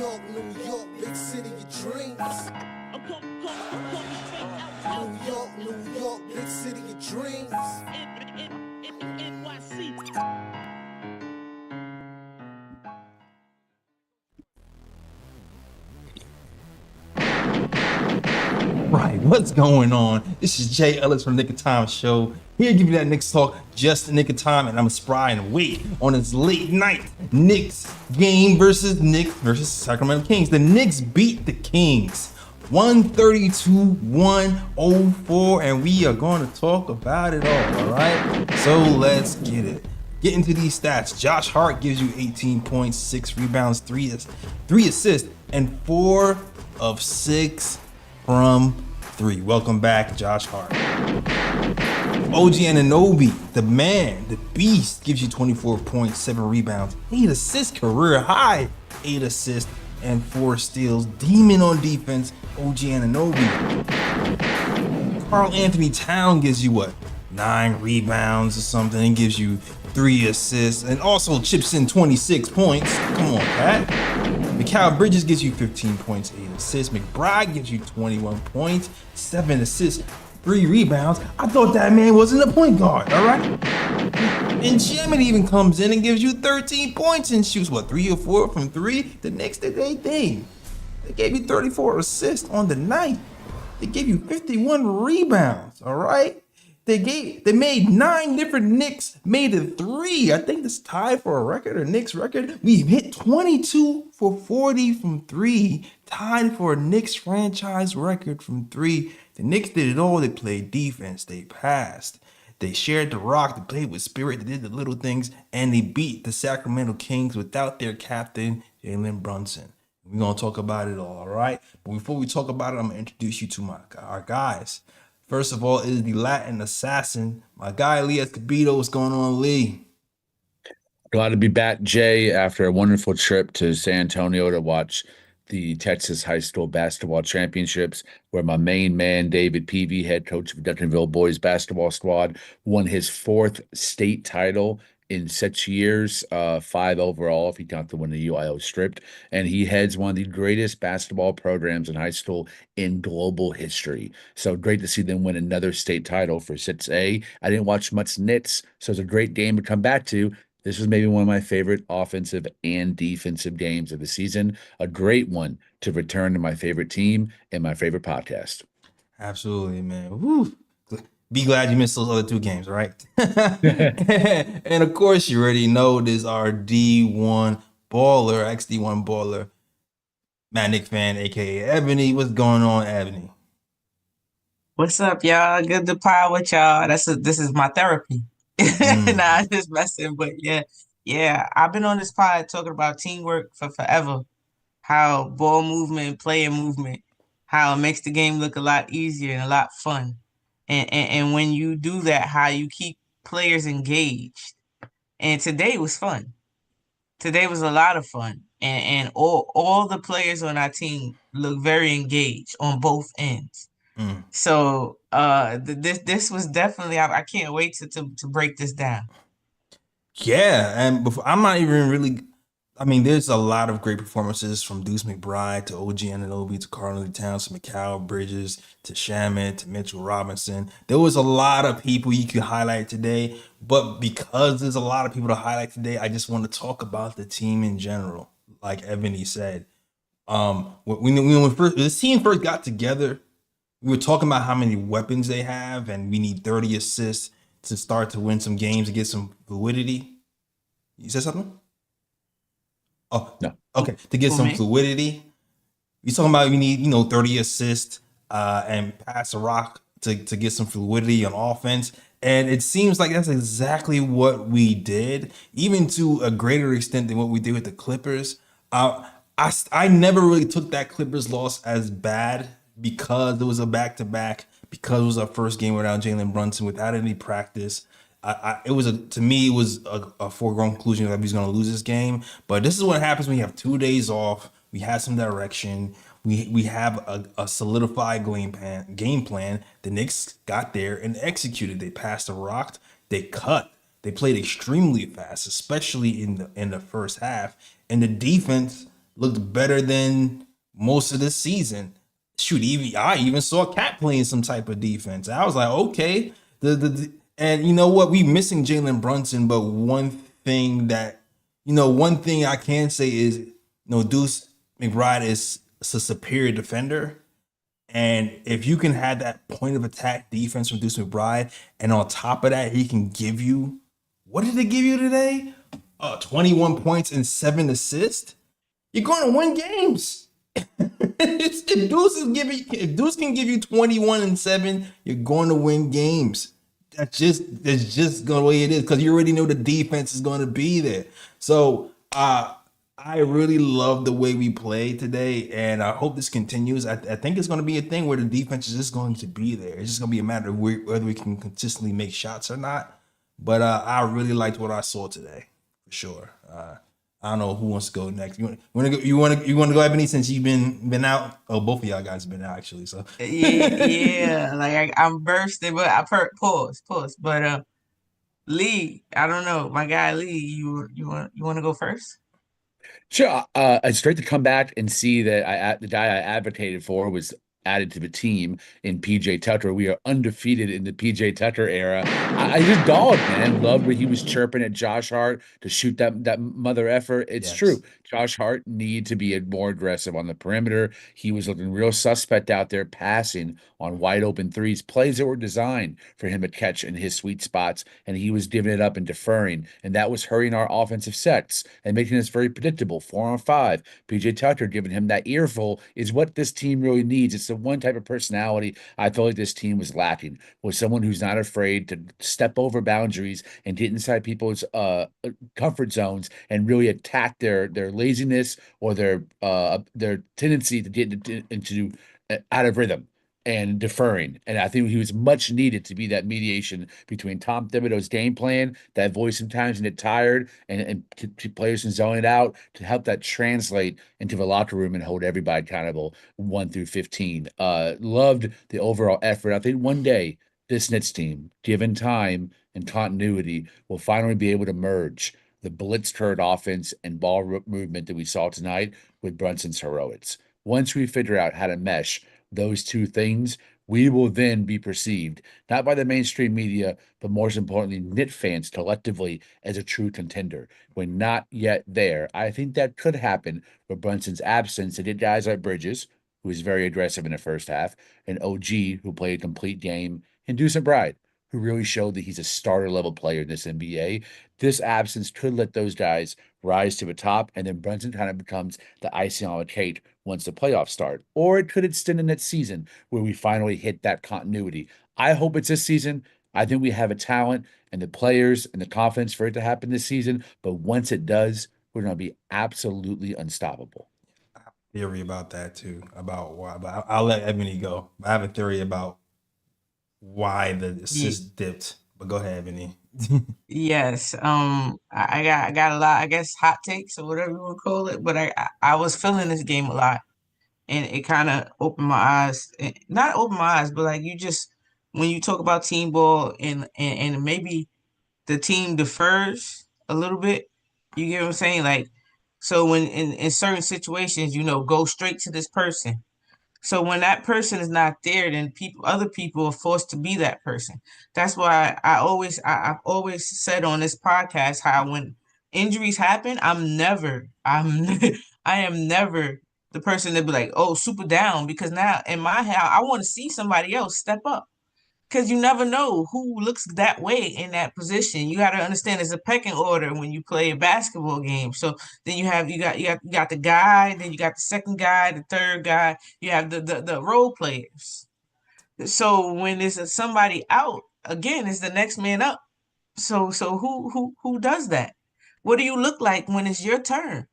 New York, big city of dreams. New York, big city of dreams. Right, what's going on? This is Jay Ellis from Nick of Time Show. Here to give you that Knicks talk just the nick of time, and I'm spry and wait on this late night Knicks game versus Sacramento Kings. The Knicks beat the Kings 132-104, and we are going to talk about it all right? So let's get it. Get into these stats. Josh Hart gives you 18 points, 6 rebounds, 3 assists, and 4 of 6 from 3. Welcome back, Josh Hart. OG Anunoby, the man, the beast, gives you 24 points, 7 rebounds, 8 assists, career high, 8 assists, and 4 steals. Demon on defense, OG Anunoby. Karl Anthony Towns gives you what? 9 rebounds or something, and gives you 3 assists, and also chips in 26 points. Come on, Pat. Mikal Bridges gives you 15 points, 8 assists. McBride gives you 21 points, 7 assists, 3 rebounds. I thought that man wasn't a point guard, all right? And Jalen even comes in and gives you 13 points and shoots, 3 or 4 from 3? The Knicks did their thing. They gave you 34 assists on the night. They gave you 51 rebounds, all right? They made 9 different Knicks, made it 3. I think it's tied for a record, a Knicks record. We've hit 22 for 40 from 3, tied for a Knicks franchise record from 3. The Knicks did it all. They played defense, they passed, they shared the rock, they played with spirit, they did the little things, and they beat the Sacramento Kings without their captain, Jalen Brunson. We're going to talk about it all right? But before we talk about it, I'm going to introduce you to our guys. First of all, it is the Latin assassin, my guy Lee Escobedo. What's going on, Lee? Glad to be back, Jay, after a wonderful trip to San Antonio to watch the Texas High School Basketball Championships, where my main man, David Peavy, head coach of the Duncanville Boys Basketball Squad, won his 4th state title in such years, 5 overall if you count the one the UIO stripped, and he heads one of the greatest basketball programs in high school in global history. So great to see them win another state title for 6A. I didn't watch much Knicks, so it's a great game to come back to. This was maybe one of my favorite offensive and defensive games of the season. A great one to return to my favorite team and my favorite podcast. Absolutely, man. Woo. Be glad you missed those other 2 games, right? And of course, you already know this our D1 baller, ex-D1 baller, Matt Nick fan, aka Ebony. What's going on, Ebony? What's up, y'all? Good to pie with y'all. This is my therapy. Nah, I'm just messing, but yeah. I've been on this pod talking about teamwork for forever. How ball movement, player movement, how it makes the game look a lot easier and a lot fun. And when you do that, how you keep players engaged. And today was fun. Today was a lot of fun. And all the players on our team look very engaged on both ends. So this was definitely, I can't wait to break this down. Yeah, and I'm not even really. I mean, there's a lot of great performances from Deuce McBride to OG Anunoby to Karl Anthony Towns to Mikal Bridges to Shamet to Mitchell Robinson. There was a lot of people you could highlight today, but because there's a lot of people to highlight today, I just want to talk about the team in general. Like Ebony said, when this team first got together, we were talking about how many weapons they have, and we need 30 assists to start to win some games and get some fluidity. You said something? Oh, no. Okay, to get some fluidity. We're talking about we need, 30 assists and pass the rock to get some fluidity on offense. And it seems like that's exactly what we did, even to a greater extent than what we did with the Clippers. I never really took that Clippers loss as bad because it was a back-to-back, because it was our first game without Jalen Brunson, without any practice. To me, it was a foregone conclusion that he's going to lose this game. But this is what happens when you have 2 days off. We have some direction. We have a solidified game plan. The Knicks got there and executed. They passed the rock. They cut. They played extremely fast, especially in the first half. And the defense looked better than most of the season. Shoot, even I even saw Cat playing some type of defense. I was like, okay, and you know what? We missing Jalen Brunson, but one thing I can say is, Deuce McBride is a superior defender. And if you can have that point of attack defense from Deuce McBride, and on top of that, he can give you, what did they give you today? 21 points and 7 assists. You're going to win games. If Deuce can give you 21 and 7, you're going to win games. That's just the way it is, because you already know the defense is going to be there. So I really love the way we played today, and I hope this continues. I think it's going to be a thing where the defense is just going to be there. It's just going to be a matter of whether we can consistently make shots or not. But I really liked what I saw today, for sure. I don't know who wants to go next. You want to go, Ebony, since you've been out. Oh, both of y'all guys have been out actually. So Yeah. Like I'm bursting, but I've heard pause. But Lee, I don't know, my guy Lee. You want to go first? Sure. It's great to come back and see that the guy I advocated for was added to the team in PJ Tucker. We are undefeated in the PJ Tucker era. I just dog, man. Loved what he was chirping at Josh Hart to shoot that mother effer. It's true. yes, Josh Hart needed to be more aggressive on the perimeter. He was looking real suspect out there passing on wide open threes, plays that were designed for him to catch in his sweet spots, and he was giving it up and deferring, and that was hurting our offensive sets and making us very predictable. 4 on 5. PJ Tucker giving him that earful is what this team really needs. It's the one type of personality I felt like this team was lacking, was someone who's not afraid to step over boundaries and get inside people's comfort zones and really attack their laziness or their tendency to get into out of rhythm and deferring. And I think he was much needed to be that mediation between Tom Thibodeau's game plan, that voice sometimes and get tired, and players can zone it out to help that translate into the locker room and hold everybody accountable 1 through 15. Loved the overall effort. I think one day this Knicks team, given time and continuity, will finally be able to merge the blitz curd offense and ball movement that we saw tonight with Brunson's heroics. Once we figure out how to mesh those two things, we will then be perceived, not by the mainstream media, but most importantly, Knit fans collectively as a true contender. We're not yet there. I think that could happen with Brunson's absence. It did guys like Bridges, who was very aggressive in the first half, and OG, who played a complete game, and Deuce Bride, who really showed that he's a starter level player in this NBA. This absence could let those guys rise to the top, and then Brunson kind of becomes the icing on the cake once the playoffs start. Or it could extend in that season where we finally hit that continuity. I hope it's this season. I think we have a talent and the players and the confidence for it to happen this season. But once it does, we're going to be absolutely unstoppable. theory about that too, about why. But I'll let Ebony go. I have a theory about why the Ye- assist dipped. But go ahead, Ebony. Yes. I got a lot, I guess, hot takes or whatever you want to call it. But I was feeling this game a lot, and it kind of opened my eyes. Not open my eyes, but like you just when you talk about team ball and maybe the team defers a little bit. You get what I'm saying? Like, so when in certain situations, go straight to this person. So when that person is not there, then other people are forced to be that person. That's why I've always said on this podcast how when injuries happen, I am never the person that be like, oh, super down, because now in my head, I want to see somebody else step up. Because you never know who looks that way in that position. You got to understand there's a pecking order when you play a basketball game. So then you got the guy, then you got the second guy, the third guy. You have the role players. So when there's somebody out, again, it's the next man up. So who does that? What do you look like when it's your turn?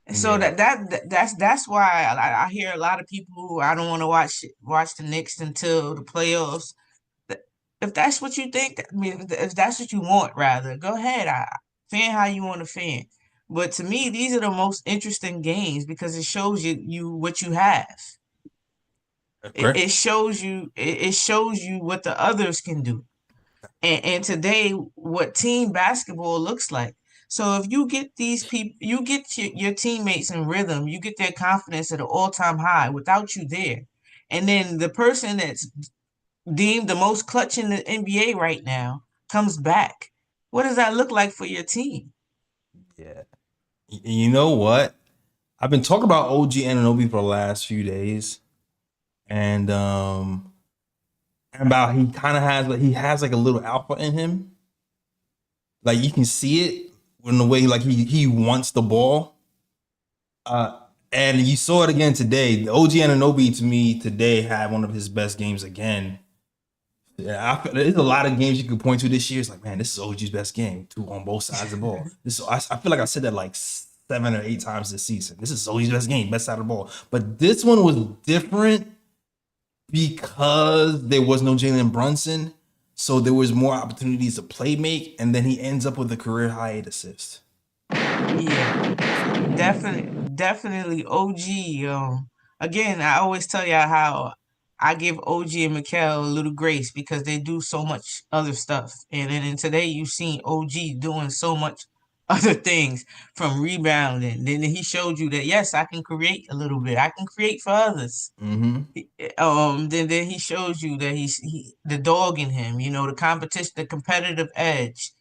And so Yeah, that's why I hear a lot of people who I don't want to watch the Knicks until the playoffs. If that's what you think, I mean, if that's what you want, rather, go ahead. Fan how you want to fan. But to me, these are the most interesting games because it shows you what you have. It, correct. it shows you it shows you what the others can do. And today, what team basketball looks like. So if you get these people, you get your teammates in rhythm, you get their confidence at an all-time high without you there. And then the person that's deemed the most clutch in the NBA right now comes back. What does that look like for your team? Yeah. You know what? I've been talking about OG Anunoby for the last few days, and about he kind of has like a little alpha in him. Like you can see it in the way like he wants the ball. And you saw it again today. OG Anunoby to me today had one of his best games again. Yeah, there's a lot of games you can point to this year. It's like, man, this is OG's best game too on both sides of the ball. I feel like I said that like 7 or 8 times this season. This is OG's best game, best side of the ball. But this one was different because there was no Jalen Brunson, so there was more opportunities to play make, and then he ends up with a career high 8 assists. Yeah, definitely OG. Again, I always tell y'all how I give OG and Mikal a little grace because they do so much other stuff. And then today you've seen OG doing so much other things from rebounding. Then he showed you that yes, I can create a little bit. I can create for others. Mm-hmm. Then he shows you that the dog in him, the competition, the competitive edge.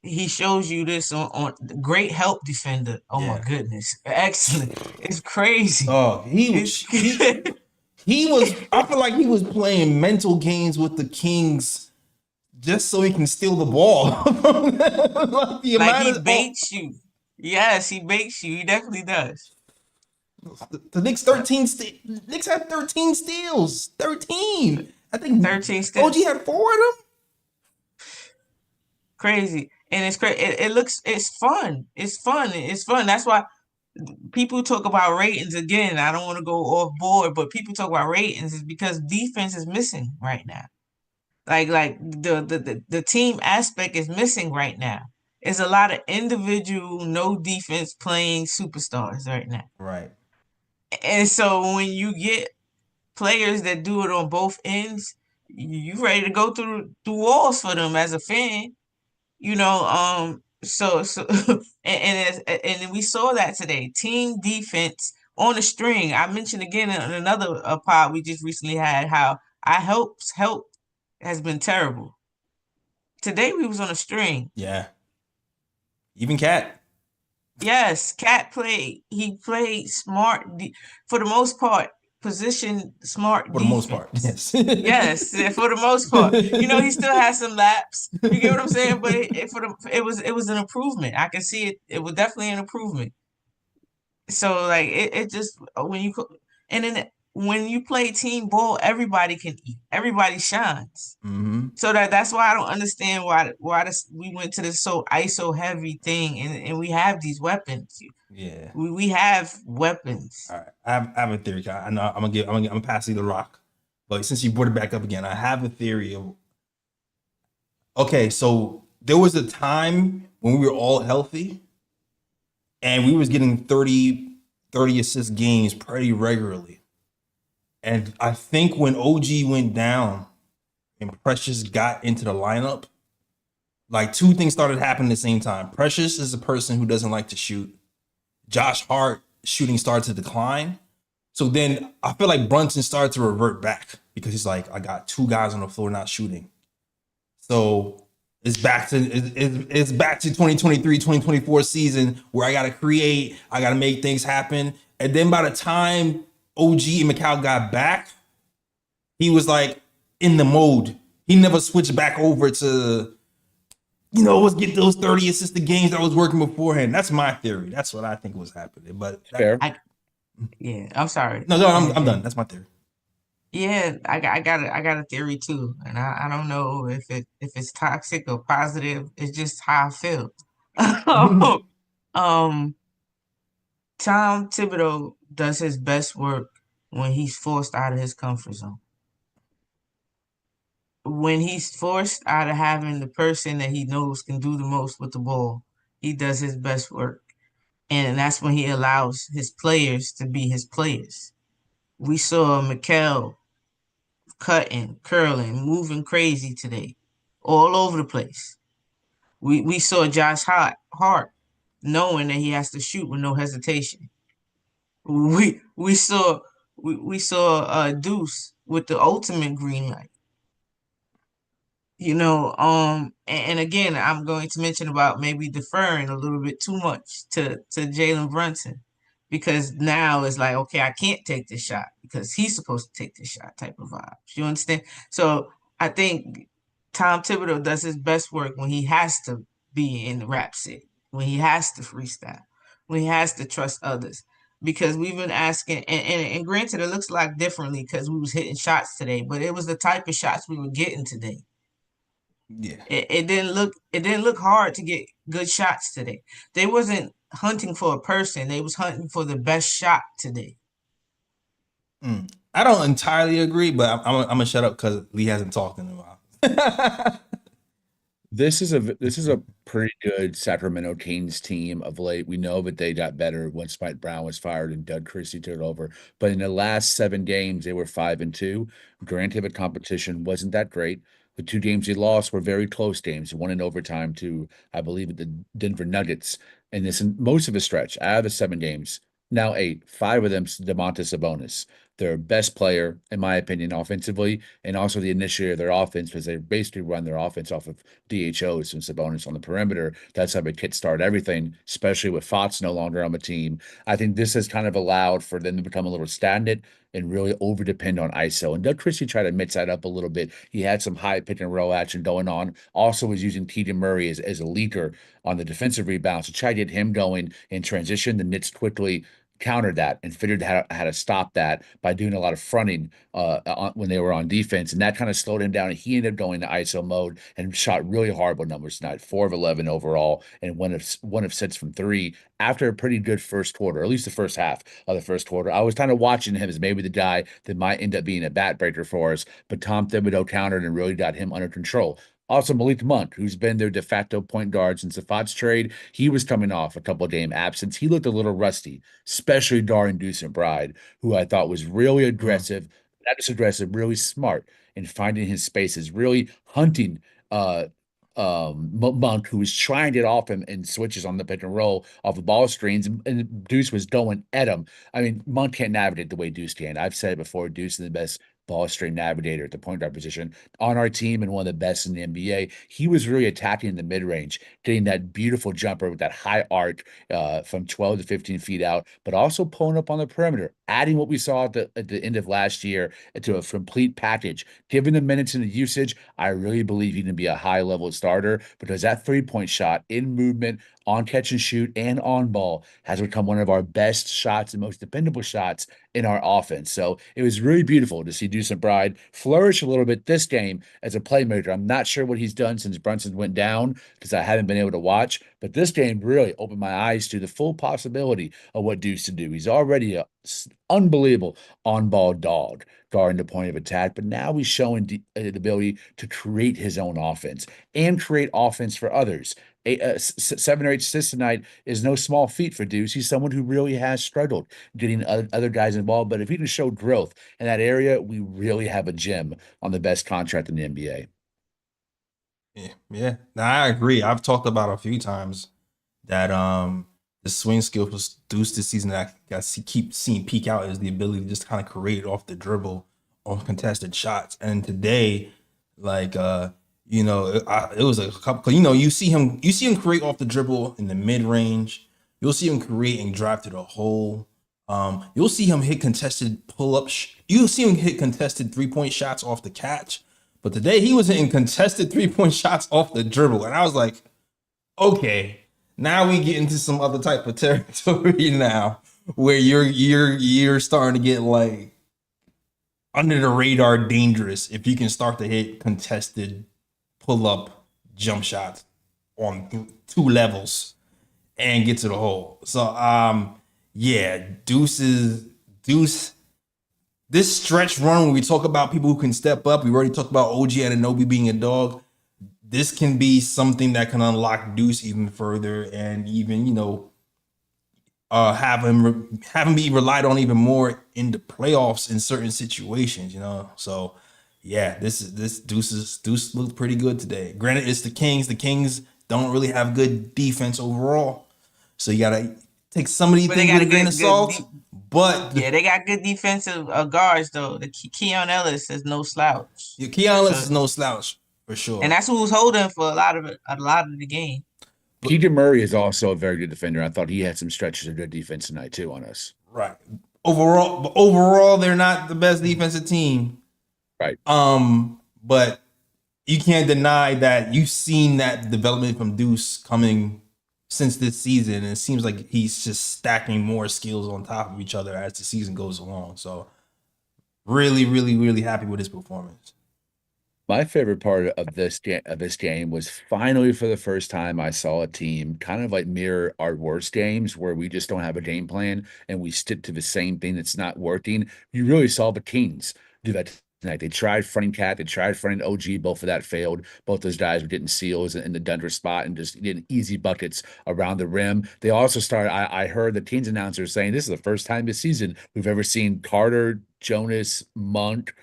He shows you this on great help defender. Oh my Yeah. goodness, excellent! It's crazy. Oh, It's he was. I feel like he was playing mental games with the Kings just so he can steal the ball. Like the like amount he of baits you. Yes, he baits you. He definitely does. the Knicks Knicks had 13 steals. 13. I think 13 OG steals. had 4 of them. Crazy, and it's crazy. It's fun. It's fun. It's fun. That's why people talk about ratings again. I don't want to go off board, but people talk about ratings is because defense is missing right now. Like the team aspect is missing right now. It's a lot of individual, no defense playing superstars right now. Right. And so when you get players that do it on both ends, you ready to go through walls for them as a fan. So and we saw that today. Team defense on a string. I mentioned again in another pod we just recently had how I help has been terrible. Today we was on a string. Yeah. Even Cat. Yes, Cat played. He played smart for the most part. Position smart For the most part, defense. yes. Yes, for the most part. He still has some laps. You get what I'm saying? But it was an improvement. I can see it. It was definitely an improvement. So like it just and then when you play team ball, everybody can eat. Everybody shines. Mm-hmm. So that's why I don't understand why we went to this so ISO heavy thing, and we have these weapons. Yeah. We have weapons. All right. I have a theory. I know I'm gonna pass you the rock. But since you brought it back up again, I have a theory of okay, so there was a time when we were all healthy and we was getting 30 assist games pretty regularly. And I think when OG went down and Precious got into the lineup, like 2 things started happening at the same time. Precious is a person who doesn't like to shoot. Josh Hart shooting started to decline. So then I feel like Brunson started to revert back because he's like, I got 2 guys on the floor not shooting. So it's back to 2023, 2024 season where I gotta create, I gotta make things happen. And then by the time OG and Mikal got back, he was like in the mode. He never switched back over to, let's get those 30 assisted games that was working beforehand. That's my theory. That's what I think was happening. But Fair. Yeah, I'm sorry. No, I'm done. That's my theory. Yeah, I got a theory too, and I don't know if it's toxic or positive. It's just how I feel. Um, Tom Thibodeau does his best work when he's forced out of his comfort zone. When he's forced out of having the person that he knows can do the most with the ball, he does his best work. And that's when he allows his players to be his players. We saw Mikal cutting, curling, moving crazy today, all over the place. We saw Josh Hart knowing that he has to shoot with no hesitation. We saw Deuce with the ultimate green light. And again, I'm going to mention about maybe deferring a little bit too much to Jalen Brunson, because now it's like, okay, I can't take this shot because he's supposed to take this shot type of vibes. You understand? So I think Tom Thibodeau does his best work when he has to be in the rap city, when he has to freestyle, when he has to trust others. Because we've been asking, and granted, it looks like differently because we was hitting shots today, but it was the type of shots we were getting today. Yeah. It didn't look hard to get good shots today. They wasn't hunting for a person. They was hunting for the best shot today. I don't entirely agree, but I'm gonna shut up because Lee hasn't talked in a while. This is a pretty good Sacramento Kings team of late. We know that they got better once Mike Brown was fired and Doug Christie took over. But in the last 7 games, they were 5-2. Granted, the competition wasn't that great. The 2 games they lost were very close games. One in overtime to, I believe, the Denver Nuggets. And this most of the stretch out of the 7 games, now 8, 5 of them DeMontis Sabonis, their best player, in my opinion, offensively, and also the initiator of their offense, because they basically run their offense off of DHOs and Sabonis on the perimeter. That's how they kickstart everything, especially with Fox no longer on the team. I think this has kind of allowed for them to become a little stagnant and really over depend on ISO. And Doug Christie tried to mix that up a little bit. He had some high pick and roll action going on. Also was using Keegan Murray as a leaker on the defensive rebounds to try to get him going in transition. The Knicks quickly countered that and figured how to stop that by doing a lot of fronting when they were on defense, and that kind of slowed him down. And he ended up going to ISO mode and shot really horrible numbers tonight, 4 of 11 overall, and one of 6 from 3 after a pretty good first quarter, or at least the first half of the first quarter. I was kind of watching him as maybe the guy that might end up being a bat breaker for us, but Tom Thibodeau countered and really got him under control. Also, Malik Monk, who's been their de facto point guard since the Fox trade, he was coming off a couple of game absence. He looked a little rusty, especially Darian Deuce-Bride, who I thought was really aggressive, not just aggressive, really smart in finding his spaces, really hunting Monk, who was trying to get off him and switches on the pick and roll off the ball screens, and Deuce was going at him. I mean, Monk can't navigate the way Deuce can. I've said it before, Deuce is the best ball screen navigator at the point guard position on our team and one of the best in the NBA. He was really attacking in the mid range, getting that beautiful jumper with that high arc from 12 to 15 feet out, but also pulling up on the perimeter, adding what we saw at the end of last year to a complete package. Given the minutes and the usage, I really believe he can be a high level starter, because that 3-point shot in movement, on catch and shoot, and on ball has become one of our best shots and most dependable shots in our offense. So it was really beautiful to see Deuce-Bride flourish a little bit this game as a playmaker. I'm not sure what he's done since Brunson went down, because I haven't been able to watch, but this game really opened my eyes to the full possibility of what Deuce to do. He's already a unbelievable on-ball dog guarding the point of attack, but now he's showing the ability to create his own offense and create offense for others. 7 or 8 assists tonight is no small feat for Deuce. He's someone who really has struggled getting other guys involved, but if he can show growth in that area, we really have a gem on the best contract in the NBA. Yeah. Now, I agree. I've talked about a few times that the swing skill for Deuce this season that I keep seeing peak out is the ability to just kind of create off the dribble on contested shots. And today, like it was a couple. You see him create off the dribble in the mid range. You'll see him create and drive to the hole. You'll see him hit contested pull-ups. You'll see him hit contested 3-point shots off the catch. But today he was hitting contested 3-point shots off the dribble, and I was like, okay, now we get into some other type of territory now, where you're starting to get like under the radar dangerous if you can start to hit contested pull-up jump shots on 2 levels and get to the hole. So yeah, Deuce. This stretch run, when we talk about people who can step up, we already talked about OG Anunoby being a dog. This can be something that can unlock Deuce even further, and even have him be relied on even more in the playoffs in certain situations. So yeah, Deuce looked pretty good today. Granted, it's the Kings. The Kings don't really have good defense overall, So you gotta take some of these But they things got with a a grain good of salt. But yeah, they got good defensive guards though. The Keon Ellis is no slouch. Keon Ellis So is no slouch for and sure. that's who was holding for a lot of the game. But Keegan Murray is also a very good defender. I thought he had some stretches of good defense tonight too on us. right. Overall, they're not the best defensive team. Right. But you can't deny that you've seen that development from Deuce coming since this season. And it seems like he's just stacking more skills on top of each other as the season goes along. So really, really, really happy with his performance. My favorite part of this game was finally for the first time I saw a team kind of like mirror our worst games where we just don't have a game plan and we stick to the same thing that's not working. You really saw the Kings do that tonight. They tried fronting Cat, they tried fronting OG, both of that failed. Both those guys were getting seals in the Denver spot and just getting easy buckets around the rim. They also started, I heard the Kings announcer saying this is the first time this season we've ever seen Carter, Jonas, Monk,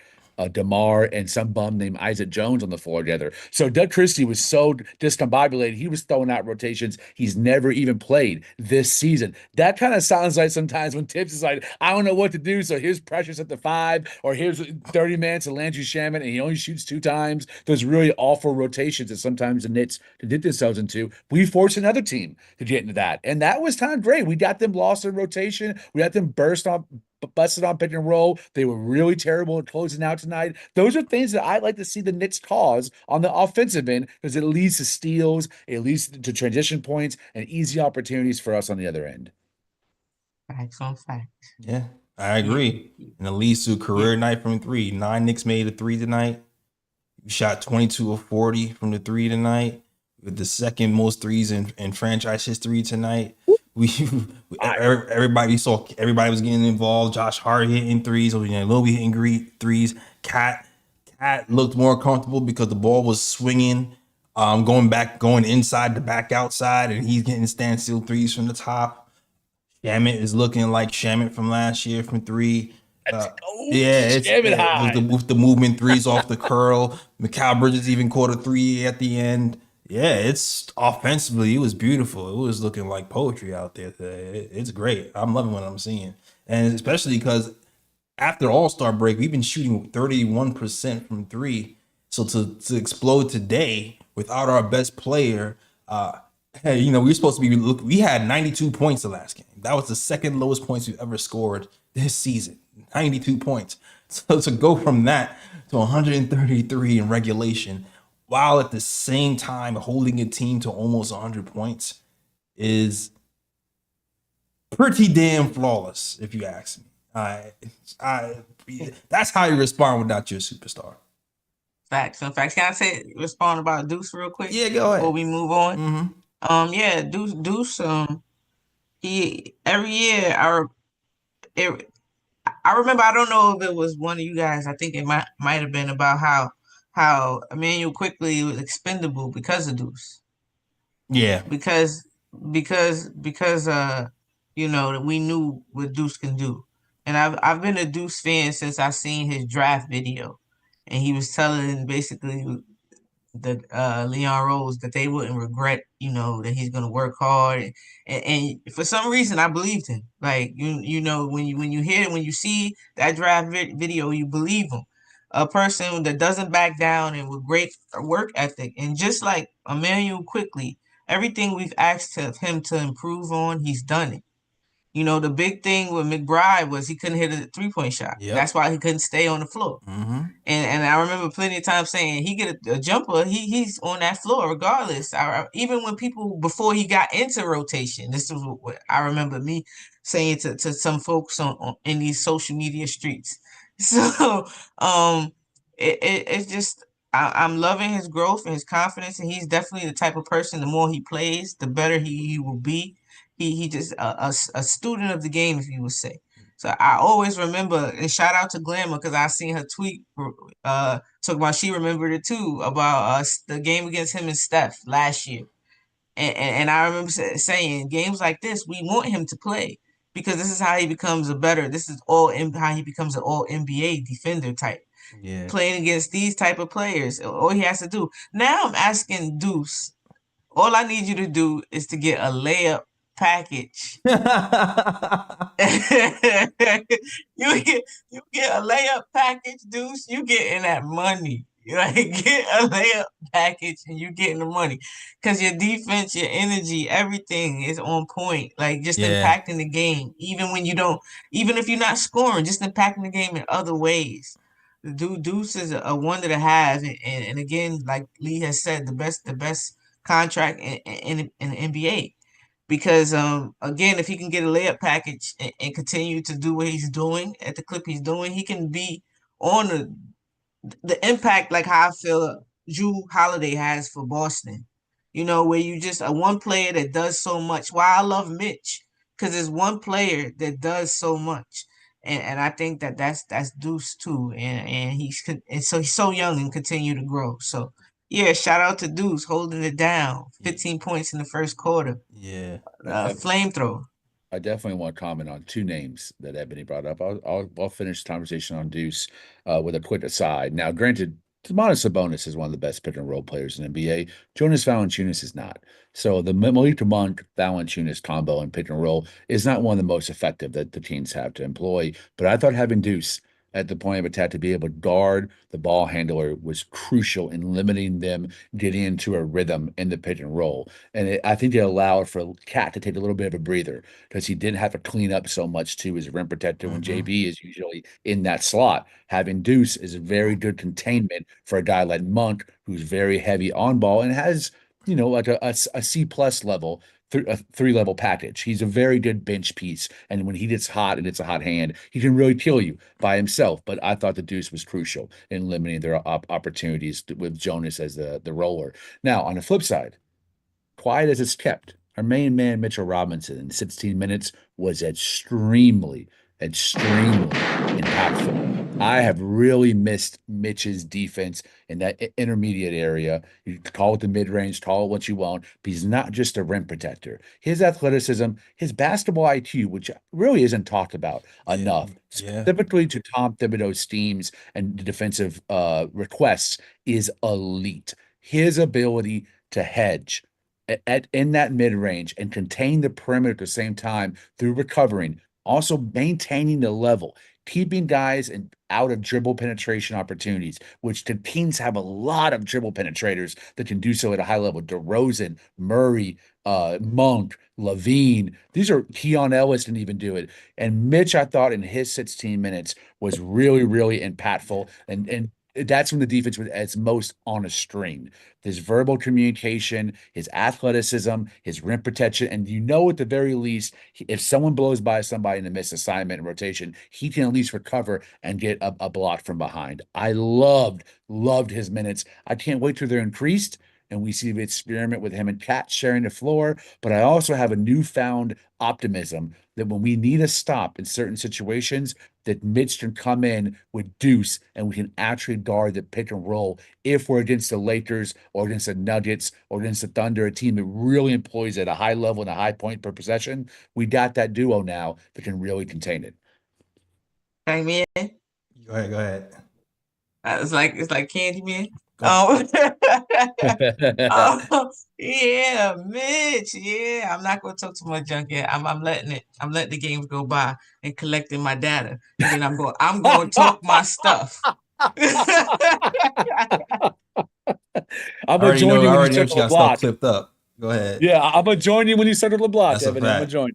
DeMar, and some bum named Isaac Jones on the floor together. So Doug Christie was so discombobulated. He was throwing out rotations he's never even played this season. That kind of sounds like sometimes when Tibbs is like, I don't know what to do. So here's pressures at the 5, or here's 30 minutes to Landry Shamet, and he only shoots 2 times. Those really awful rotations that sometimes the Knicks could get themselves into. We forced another team to get into that. And that was kind of great. We got them lost in rotation. We got them busted on pick and roll. They were really terrible at closing out tonight. Those are things that I like to see the Knicks cause on the offensive end because it leads to steals, it leads to transition points and easy opportunities for us on the other end. Facts on facts. Yeah, I agree. And it leads to a career night from 3. 9 Knicks made a 3 tonight. We shot 22 of 40 from the 3 tonight, with the second most threes in franchise history tonight. Everybody was getting involved. Josh Hart hitting threes, Anunoby hitting threes. Cat looked more comfortable because the ball was swinging, going inside to back outside, and he's getting standstill threes from the top. Shamet is looking like Shamet from last year from 3. With the movement threes off the curl. Mikal Bridges even caught a 3 at the end. Yeah, it's offensively, it was beautiful. It was looking like poetry out there today. It's great. I'm loving what I'm seeing. And especially because after All-Star break, we've been shooting 31% from 3. So to explode today without our best player, we were supposed to we had 92 points the last game. That was the second lowest points we've ever scored this season. 92 points. So to go from that to 133 in regulation, while at the same time holding a team to almost 100 points, is pretty damn flawless, if you ask me. That's how you respond without your superstar. Facts. In fact, can I respond about Deuce real quick? Yeah, go ahead. Before we move on. Mm-hmm. Yeah, Deuce. He every year I remember. I don't know if it was one of you guys. I think it might have been about how Emmanuel Quickly was expendable because of Deuce. Yeah. Because we knew what Deuce can do. And I've been a Deuce fan since I seen his draft video. And he was telling basically the Leon Rose that they wouldn't regret, that he's gonna work hard. And for some reason I believed him. Like when you see that draft video, you believe him. A person that doesn't back down and with great work ethic, and just like Emmanuel Quickly, everything we've asked of him to improve on, he's done it. The big thing with McBride was he couldn't hit a 3-point shot. Yep. That's why he couldn't stay on the floor. Mm-hmm. And I remember plenty of times saying he get a jumper, he's on that floor regardless. Even when people before he got into rotation, this is what I remember me saying to some folks on in these social media streets. So it's just I'm loving his growth and his confidence, and he's definitely the type of person. The more he plays, the better he will be. He just a student of the game, if you would say. So I always remember, and shout out to Glamour because I seen her tweet talking about she remembered it too about the game against him and Steph last year. And I remember saying games like this, we want him to play because this is how he becomes this is how he becomes an all NBA defender type. Yeah. Playing against these type of players, all he has to do. Now I'm asking Deuce, all I need you to do is to get a layup package. You get a layup package, Deuce. You getting that money. You like get a layup package and you getting the money. Cause your defense, your energy, everything is on point. Like just Yeah. impacting the game. Even when you don't, even if you're not scoring, just impacting the game in other ways. Deuce is a wonder to have. And again, like Lee has said, the best contract in the NBA because again, if he can get a layup package and continue to do what he's doing at the clip he's doing, he can be on the impact like how I feel Drew Holiday has for Boston. You know, where you just a one player that does so much. Why I love Mitch because there's one player that does so much. And I think that's Deuce too, and so he's so young and continue to grow. So yeah, shout out to Deuce holding it down, 15 points in the first quarter. Yeah. Flamethrower. I definitely want to comment on two names that Ebony brought up. I'll finish the conversation on Deuce with a quick aside. Now, granted, Domantas Sabonis is one of the best pick and roll players in NBA. Jonas Valanciunas is not. So the Malik Monk Valanciunas combo in pick and roll is not one of the most effective that the teams have to employ. But I thought having Deuce at the point of attack to be able to guard the ball handler was crucial in limiting them getting into a rhythm in the pick and roll. And I think it allowed for Cat to take a little bit of a breather because he didn't have to clean up so much to his rim protector when JB is usually in that slot. Having Deuce is a very good containment for a guy like Monk, who's very heavy on ball and has, like a C plus level, a three-level package. He's a very good bench piece. And when he gets hot and it's a hot hand, he can really kill you by himself. But I thought the Deuce was crucial in limiting their opportunities with Jonas as the roller. Now, on the flip side, quiet as it's kept, our main man, Mitchell Robinson, in 16 minutes was extremely impactful. I have really missed Mitch's defense in that intermediate area. You call it the mid-range, call it what you want, but he's not just a rim protector. His athleticism, his basketball IQ, which really isn't talked about enough, Yeah. specifically to Tom Thibodeau's schemes and defensive requests, is elite. His ability to hedge in that mid-range and contain the perimeter at the same time through recovering, also maintaining the level, keeping guys out of dribble penetration opportunities, which the teams have a lot of dribble penetrators that can do so at a high level. DeRozan, Murray, Monk, Levine. These are Keon Ellis didn't even do it. And Mitch, I thought in his 16 minutes was really, really impactful. And that's when the defense was at its most on a string. His verbal communication, his athleticism, his rim protection, and at the very least, if someone blows by somebody in the missed assignment and rotation, he can at least recover and get a block from behind. I loved his minutes. I can't wait till they're increased and we see the experiment with him and Cat sharing the floor. But I also have a newfound optimism that when we need a stop in certain situations, that Mitch can come in with Deuce and we can actually guard the pick and roll if we're against the Lakers or against the Nuggets or against the Thunder, a team that really employs at a high level and a high point per possession. We got that duo now that can really contain it. I mean, Go ahead. it's like Candyman. Yeah, Mitch. Yeah, I'm not gonna talk too much junk yet. I'm letting the games go by and collecting my data, and then I'm going to talk my stuff. I'm gonna join you when you circle the block. Clipped up. Go ahead. Yeah, I'm gonna join you when you circle the block, Evan. I'm gonna join you.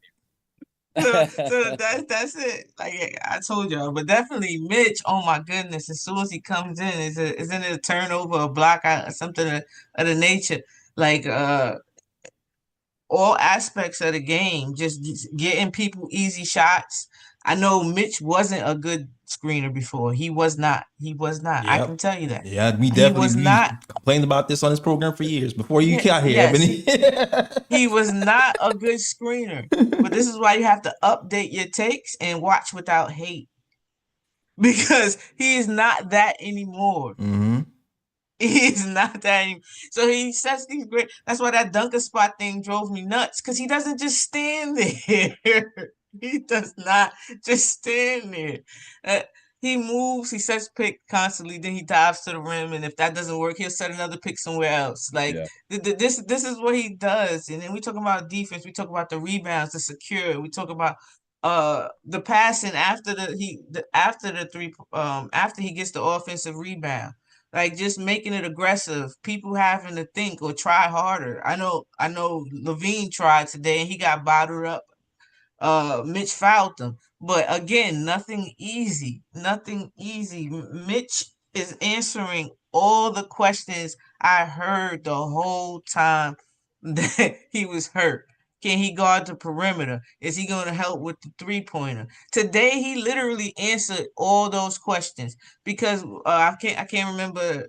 So that's it. Like I told y'all, but definitely Mitch. Oh my goodness! As soon as he comes in, isn't it a turnover, a block, something of the nature? Like all aspects of the game, just getting people easy shots. I know Mitch wasn't a good screener before. He was not. Yep. I can tell you that. Yeah, we complained about this on this program for years before you got here, Ebony. He was not a good screener. But this is why you have to update your takes and watch without hate. Because he is not that anymore. Mm-hmm. He's not that anymore. So he sets these great. That's why that dunker spot thing drove me nuts. Because he doesn't just stand there. He does not just stand there. he moves, he sets pick constantly, then he dives to the rim, and if that doesn't work, he'll set another pick somewhere else. Like Yeah. this is what he does. And then we talk about defense, we talk about the rebounds, the secure, we talk about the passing after after the three after he gets the offensive rebound. Like just making it aggressive, people having to think or try harder. I know Levine tried today and he got bottled up. Mitch fouled them. But again, nothing easy. Nothing easy. Mitch is answering all the questions I heard the whole time that he was hurt. Can he guard the perimeter? Is he going to help with the three-pointer? Today, he literally answered all those questions because I can't remember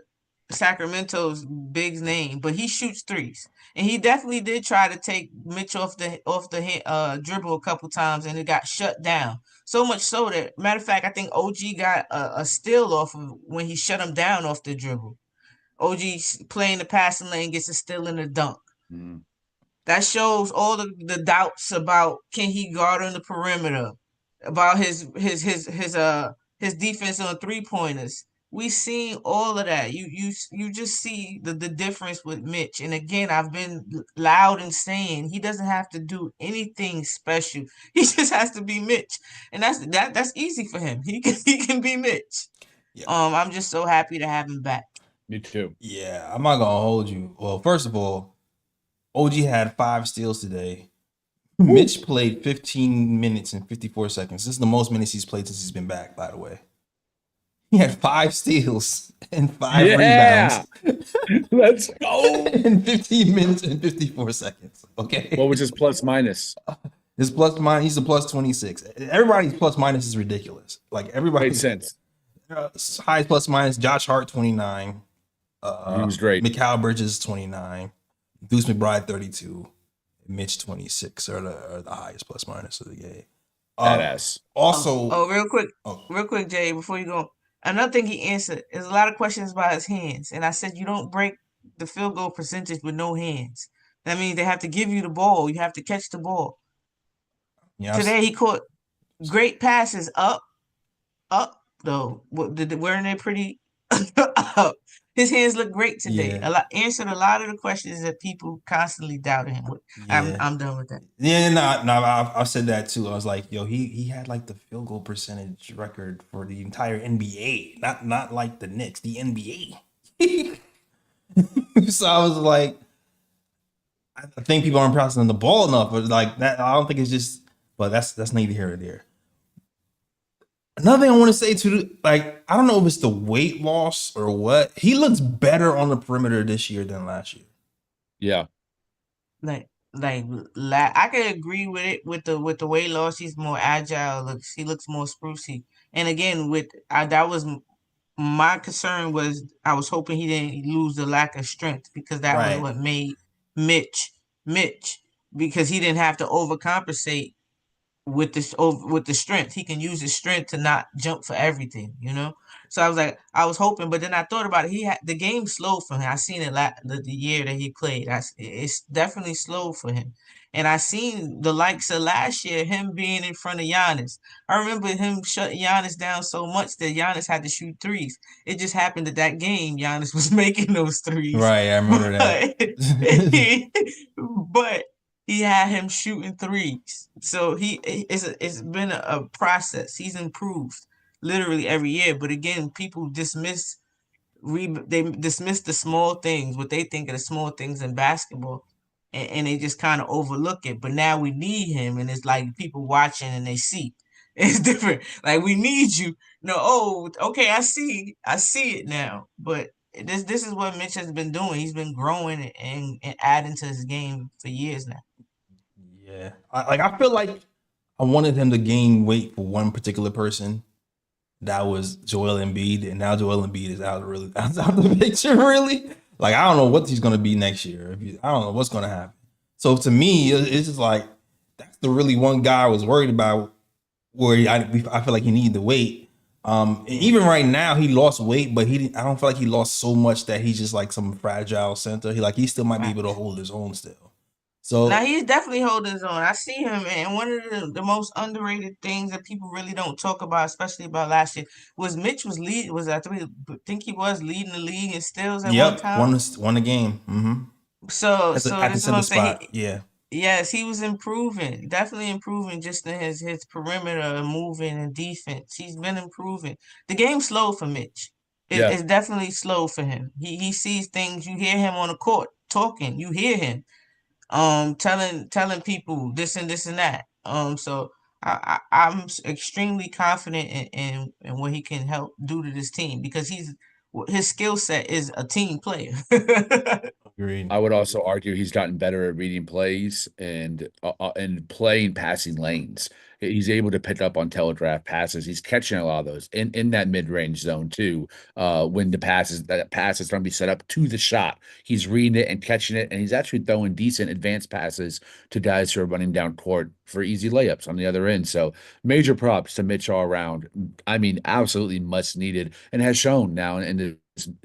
Sacramento's big name, but he shoots threes. And he definitely did try to take Mitch off the dribble a couple times, and it got shut down. So much so that, matter of fact, I think OG got a steal off of when he shut him down off the dribble. OG playing the passing lane gets a steal and a dunk. Mm. That shows all the doubts about can he guard on the perimeter, about his defense on three-pointers. We seen all of that. You just see the difference with Mitch. And again, I've been loud and saying he doesn't have to do anything special. He just has to be Mitch. And that's easy for him. He can be Mitch. Yeah. I'm just so happy to have him back. Me too. Yeah, I'm not gonna hold you. Well, first of all, OG had 5 steals today. Mitch played 15 minutes and 54 seconds. This is the most minutes he's played since he's been back, by the way. He had 5 steals and 5 rebounds. Let's go. In 15 minutes and 54 seconds. Okay. What was his plus minus? His plus minus, he's a plus 26. Everybody's plus minus is ridiculous. Like everybody Makes sense. Highest plus minus, Josh Hart 29. He was great. Mikal Bridges 29. Deuce McBride 32. Mitch 26 are the highest plus minus of the game. Badass. Also, real quick, Jay, before you go, another thing he answered is a lot of questions about his hands, and I said you don't break the field goal percentage with no hands. That means they have to give you the ball. You have to catch the ball. yeah, Today he caught great passes up though. Weren't they pretty up? His hands look great today. Yeah. Answered a lot of the questions that people constantly doubted him with. Yeah. I'm done with that. Yeah, I've said that too. I was like, yo, he had like the field goal percentage record for the entire NBA, not like the Knicks, the NBA. So I was like, I think people aren't processing the ball enough, but like that, I don't think it's just. But that's neither here nor there. Another thing I want to say too, like, I don't know if it's the weight loss or what. He looks better on the perimeter this year than last year. Yeah. I can agree with it with the weight loss. He's more agile. He looks more sprucey. And again, that was my concern was I was hoping he didn't lose the lack of strength because that was what made Mitch because he didn't have to overcompensate with the strength. He can use his strength to not jump for everything, you know. So I was hoping, but then I thought about it. The game slowed for him. I seen it the year that he played. It's definitely slow for him. And I seen the likes of last year, him being in front of Giannis. I remember him shutting Giannis down so much that Giannis had to shoot threes. It just happened that game Giannis was making those threes. Right, I remember that. But he had him shooting threes. So it's been a process. He's improved literally every year. But again, people dismiss the small things, what they think of the small things in basketball, and they just kind of overlook it. But now we need him, and it's like people watching and they see. It's different. Like we need you. No, oh, okay, I see it now. But this is what Mitch has been doing. He's been growing and adding to his game for years now. Yeah, I feel like I wanted him to gain weight for one particular person. That was Joel Embiid, and now Joel Embiid is out the picture. Really, like I don't know what he's gonna be next year. I don't know what's gonna happen. So to me, it's just like that's the really one guy I was worried about. Where I feel like he needed the weight. And even right now, he lost weight, but I don't feel like he lost so much that he's just like some fragile center. He still might be able to hold his own still. So Now he's definitely holding his own. I see him, and one of the most underrated things that people really don't talk about, especially about last year, was Mitch was lead was I think he was leading the league in steals at one yep, time. won the game. So At so at the this is what center I'm saying. spot. Yeah, Yes, he was improving, definitely improving just in his perimeter and moving and defense. He's been improving. The game's slow for Mitch. Yeah. It's definitely slow for him. He sees things. You hear him on the court talking. You hear him telling people this and this and that. So I'm extremely confident in what he can help do to this team because his skill set is a team player. agreed. I would also argue he's gotten better at reading plays and playing passing lanes. He's able to pick up on telegraph passes. He's catching a lot of those in that mid-range zone too. When the pass is going to be set up to the shot, he's reading it and catching it, and he's actually throwing decent advanced passes to guys who are running down court for easy layups on the other end. So major props to Mitch all around. I mean, absolutely much needed, and has shown now in the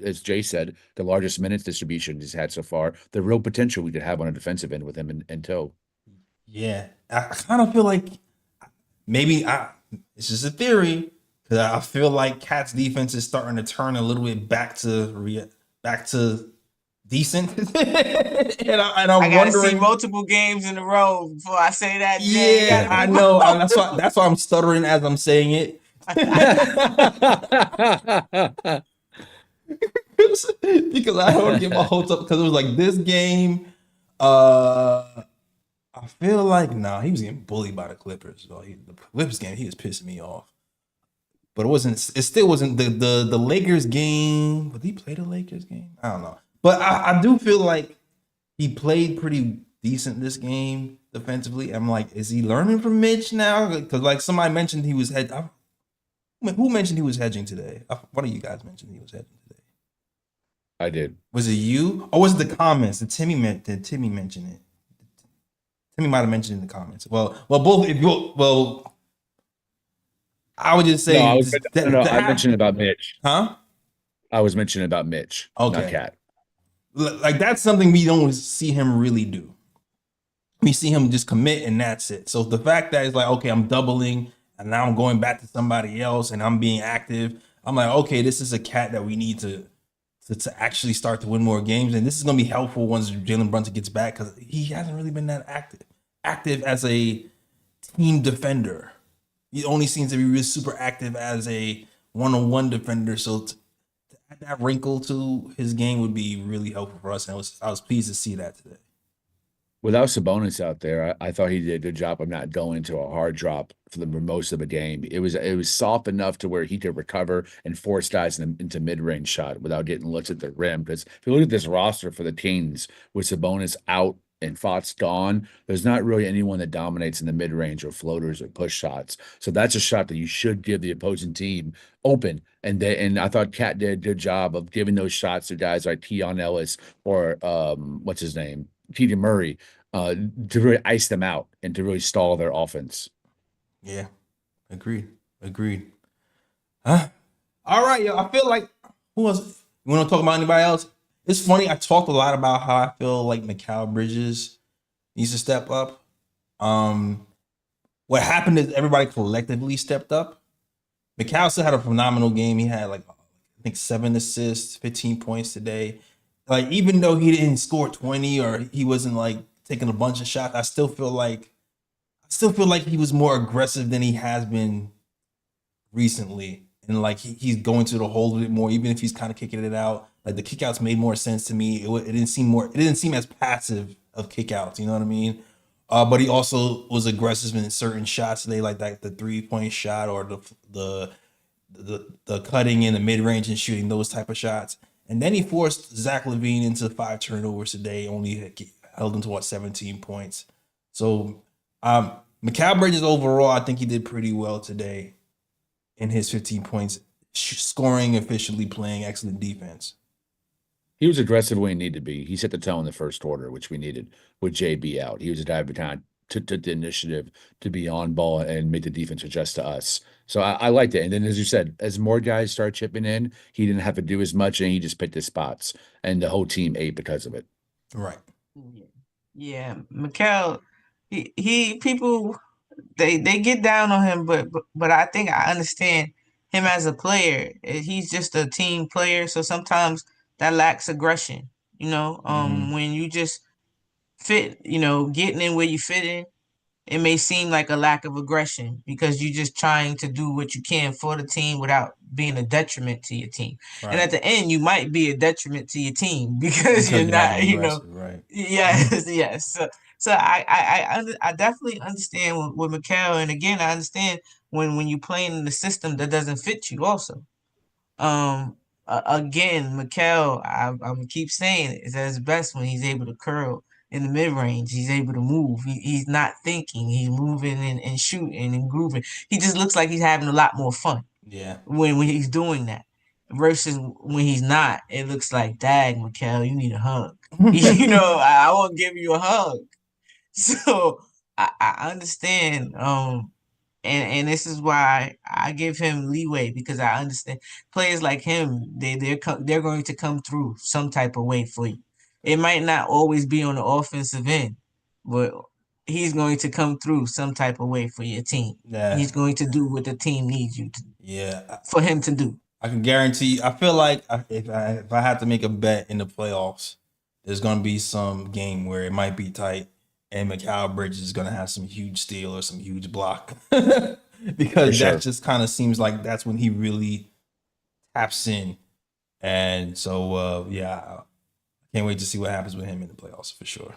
as Jay said, the largest minutes distribution he's had so far, the real potential we could have on a defensive end with him in tow. Yeah, I kind of feel like maybe it's just a theory because I feel like Cat's defense is starting to turn a little bit back to decent, and I I'm gotta see wondering. multiple games in a row before I say that, Jay. You Yeah, gotta I be know. That's why I'm stuttering as I'm saying it. Because I don't get my hopes up because it was like this game. I feel like he was getting bullied by the Clippers. So the Clippers game, he was pissing me off. But it wasn't. It still wasn't the Lakers game. Did he play the Lakers game? I don't know. But I do feel like he played pretty decent this game defensively. I'm like, is he learning from Mitch now? Because like somebody mentioned he was who mentioned he was hedging today? One of you guys mentioned he was hedging today. I did. Was it you or was it the comments? Did Timmy mention it? Timmy might have mentioned it in the comments. Well, both. If you I would just say I mentioned about Mitch. huh? I was mentioning about Mitch, not Okay. Cat. Like that's something we don't see him really do. We see him just commit and that's it. So the fact that it's like, okay, I'm doubling and now I'm going back to somebody else and I'm being active. I'm like, okay, this is a Cat that we need to actually start to win more games. And this is going to be helpful once Jalen Brunson gets back because he hasn't really been that active as a team defender. He only seems to be really super active as a one-on-one defender. So to add that wrinkle to his game would be really helpful for us. And I was pleased to see that today. Without Sabonis out there, I thought he did a good job of not going to a hard drop for the most of the game. It was soft enough to where he could recover and force guys into mid-range shot without getting looks at the rim. Because if you look at this roster for the Kings with Sabonis out and Fox gone, there's not really anyone that dominates in the mid-range or floaters or push shots. So that's a shot that you should give the opposing team open. And I thought Cat did a good job of giving those shots to guys like Keon Ellis or what's his name? Keegan Murray, to really ice them out and to really stall their offense. Yeah, agreed. Huh? All right, yo. I feel like who else? You want to talk about anybody else? It's funny. I talked a lot about how I feel like Mikal Bridges needs to step up. What happened is everybody collectively stepped up. Mikal still had a phenomenal game. He had like I think 7 assists, 15 points today. Like even though he didn't score 20 or he wasn't like taking a bunch of shots, I still feel like he was more aggressive than he has been recently. And like he's going to the hole a bit more, even if he's kind of kicking it out. Like the kickouts made more sense to me. It didn't seem as passive of kickouts. You know what I mean? But he also was aggressive in certain shots today, like that the 3-point shot or the cutting in the mid range and shooting those type of shots. And then he forced Zach LaVine into 5 turnovers today, only held him to 17 points. So Mikal Bridges overall, I think he did pretty well today in his 15 points, scoring efficiently, playing excellent defense. He was aggressive when he needed to be. He set the tone in the first quarter, which we needed with JB out. He was a guy who kind of took the initiative to be on ball and make the defense adjust to us. So I liked it. And then, as you said, as more guys start chipping in, he didn't have to do as much, and he just picked his spots. And the whole team ate because of it. Right. Yeah, Mikal, he people they get down on him, but I think I understand him as a player. He's just a team player, so sometimes that lacks aggression. Hmm. When you just fit, getting in where you fit in, it may seem like a lack of aggression because you're just trying to do what you can for the team without being a detriment to your team. And at Right. the end, you might be a detriment to your team because Because you're you're not not, being aggressive, right? yes, yes. So I definitely understand with Mikhail, and again, I understand when you're playing in the system that doesn't fit you also. Um, Again, Mikel, I'm gonna keep saying it, is at his best when he's able to curl in the mid range. He's able to move. He's not thinking. He's moving and shooting and grooving. He just looks like he's having a lot more fun Yeah. when he's doing that. Versus when he's not, it looks like, dag, Mikel, you need a hug. I won't give you a hug. So I understand. And this is why I give him leeway because I understand players like him, they're going to come through some type of way for you. It might not always be on the offensive end, but he's going to come through some type of way for your team. Yeah. He's going to do what the team needs Yeah. for him to do. I can guarantee. I feel like if I had to make a bet in the playoffs, there's gonna be some game where it might be tight, and Mikal Bridges is gonna have some huge steal or some huge block, For because that sure. just kind of seems like that's when he really taps in. And so, yeah, I can't wait to see what happens with him in the playoffs for sure.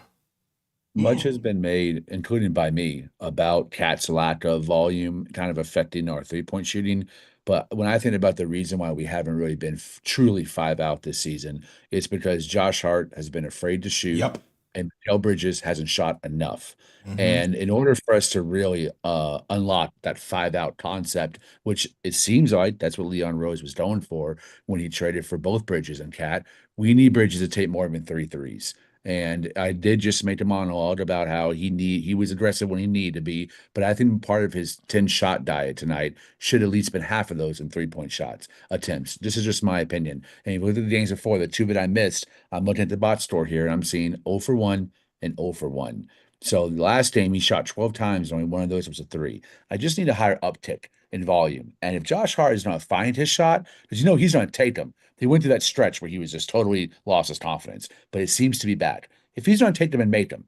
Much Yeah. has been made, including by me, about Cat's lack of volume kind of affecting our three-point shooting. But when I think about the reason why we haven't really been truly five out this season, it's because Josh Hart has been afraid to shoot Yep. and Mikal Bridges hasn't shot enough. Hmm. And in order for us to really unlock that five out concept, which it seems like that's what Leon Rose was going for when he traded for both Bridges and Cat, we need Bridges to take more than three threes. And I did just make a monologue about how he was aggressive when he needed to be, but I think part of his 10 shot diet tonight should at least been half of those in 3-point shots attempts. This is just my opinion. And if you look at the games before, the two that I missed, I'm looking at the box score here and I'm seeing 0 for 1 and 0 for 1. So the last game he shot 12 times, only one of those was a three. I just need a higher uptick in volume. And if Josh Hart is not find his shot, because he's going to take them. He went through that stretch where he was just totally lost his confidence, but it seems to be back. If he's going to take them and make them,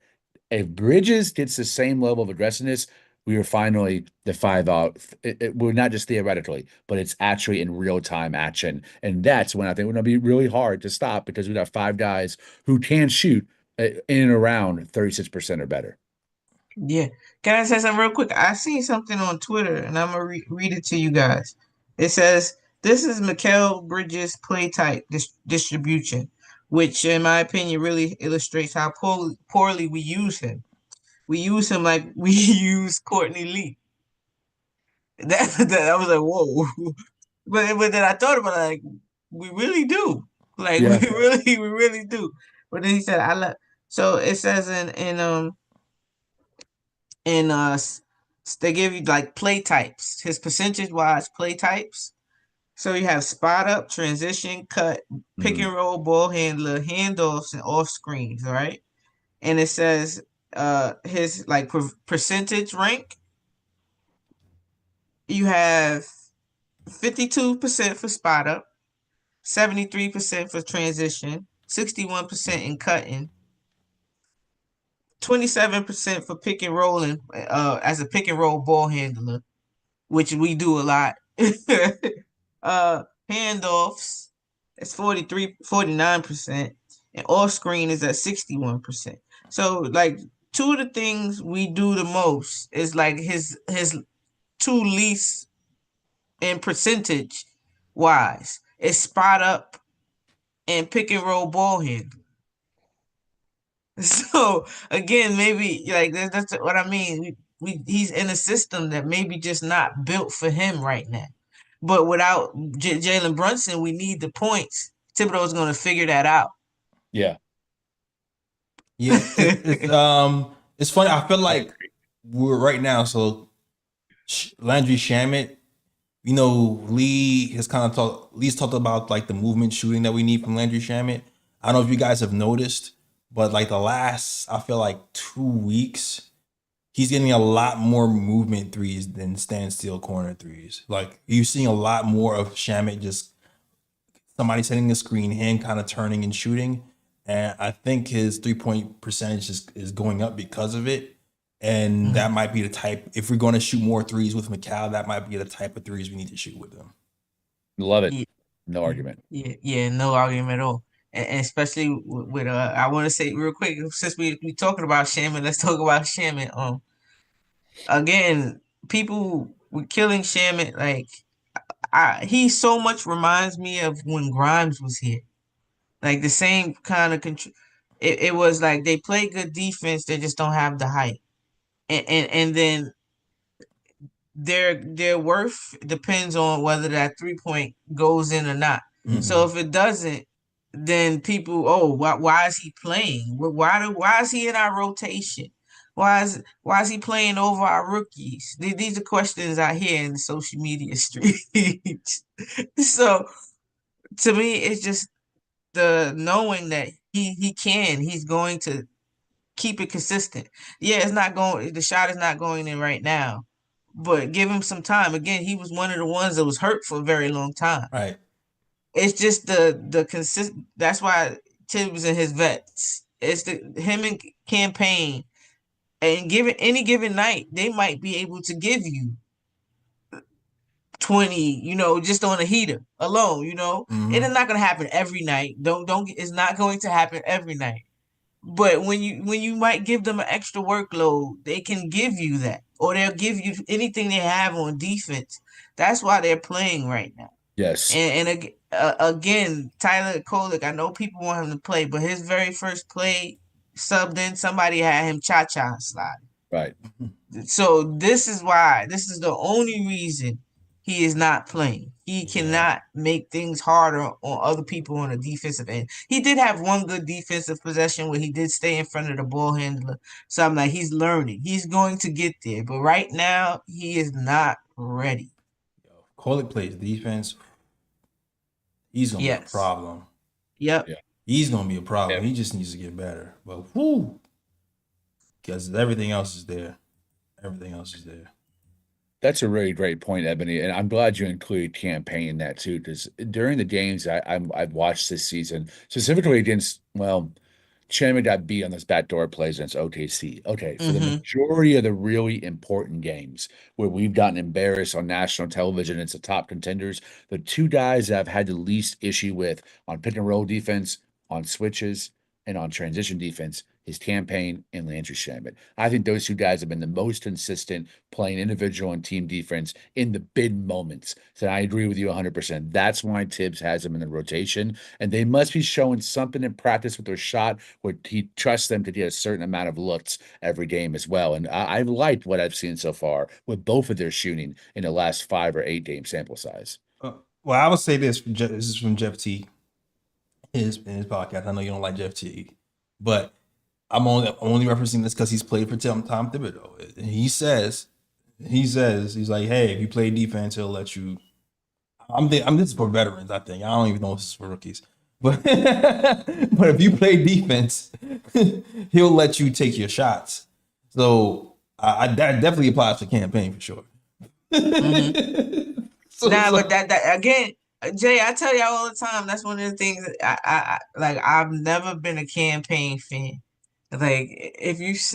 if Bridges gets the same level of aggressiveness, we are finally the five out. We're not just theoretically, but it's actually in real time action. And that's when I think we're going to be really hard to stop because we got five guys who can shoot in and around 36% or better. Yeah. Can I say something real quick? I seen something on Twitter and I'm gonna read it to you guys. It says, "This is Mikal Bridges play type distribution, which in my opinion really illustrates how poorly we use him. We use him like we use Courtney Lee." That I was like, whoa. But then I thought about it, like, we really do. Like we Yeah. really do. But then he said, "I love." So it says in they give you like play types, his percentage wise play types. So you have spot up, transition, cut, pick Mm. and roll, ball handler, handoffs, and off screens. All right, and it says his like percentage rank. You have 52% for spot up, 73% for transition, 61% in cutting, 27% for pick and rolling as a pick and roll ball handler, which we do a lot. Handoffs, it's 49%, and off screen is at 61%. So like two of the things we do the most is like his two least in percentage wise is spot up and pick and roll ball handle. So again, maybe like that's what I mean. He's in a system that maybe just not built for him right now. But without Jalen Brunson, we need the points. Thibodeau's going to figure that out. Yeah. Yeah, it's funny. I feel I like agree. we're right now. So Landry Shamet, Lee has kind of Lee's talked about like the movement shooting that we need from Landry Shamet. I don't know if you guys have noticed, but like the last, I feel like 2 weeks, he's getting a lot more movement threes than standstill corner threes. Like you're seeing a lot more of Shamit just somebody setting the screen, him kind of turning and shooting. And I think his 3-point percentage is going up because of it. And that might be the type, if we're going to shoot more threes with Mikal, that might be the type of threes we need to shoot with him. Love it. Yeah, No argument. yeah, no argument at all. And especially with I want to say real quick, since we talking about Shaman, let's talk about Shaman. Again, people were killing Shaman. Like he so much reminds me of when Grimes was here. Like the same kind of control. It was like they play good defense, they just don't have the height. And then their worth depends on whether that 3-point goes in or not. So if it doesn't, then people, oh, why is he playing? Why is he in our rotation? Why is he playing over our rookies? These are questions I hear in the social media streets. So to me, it's just the knowing that he's going to keep it consistent. Yeah, it's not going, the shot is not going in right now, but give him some time. Again, he was one of the ones that was hurt for a very long time. Right. It's just the consistent. That's why Tibbs and his vets. It's the him and campaign, and given any given night, they might be able to give you 20, just on a heater alone, It is not gonna happen every night. Don't it's not going to happen every night. But when you might give them an extra workload, they can give you that. Or they'll give you anything they have on defense. That's why they're playing right now. Yes. And again, Tyler Kolek, I know people want him to play, but his very first play subbed in, somebody had him cha-cha slide. Right. So this is why, this is the only reason he is not playing. He cannot make things harder on other people on the defensive end. He did have one good defensive possession where he did stay in front of the ball handler. So I'm like, he's learning. He's going to get there. But right now, he is not ready. Kolek plays defense. He's going to be a problem. Yep. Yeah. He's going to be a problem. Yeah. He just needs to get better. But whoo, because everything else is there. Everything else is there. That's a really great point, Ebony, and I'm glad you included campaign in that too, because during the games I've watched this season, specifically against, well, Chandler got beat on those backdoor plays against OKC. Okay, for the majority of the really important games where we've gotten embarrassed on national television, it's the top contenders. The two guys that I've had the least issue with on pick and roll defense, on switches, and on transition defense is campaign and Landry Shamet. I think those two guys have been the most consistent playing individual and team defense in the big moments. So I agree with you 100%. That's why Tibbs has them in the rotation. And they must be showing something in practice with their shot where he trusts them to get a certain amount of looks every game as well. And I've liked what I've seen so far with both of their shooting in the last 5 or 8 game sample size. Well, I would say this. This is from Jeff T. In his podcast. I know you don't like Jeff T. But I'm only referencing this because he's played for Tom Thibodeau. And he says, he's like, hey, if you play defense, he'll let you. This is for veterans, I think. I don't even know if this is for rookies. But but if you play defense, he'll let you take your shots. So that definitely applies to campaign for sure. But that again, Jay, I tell y'all all the time, that's one of the things that I like. I've never been a campaign fan. Like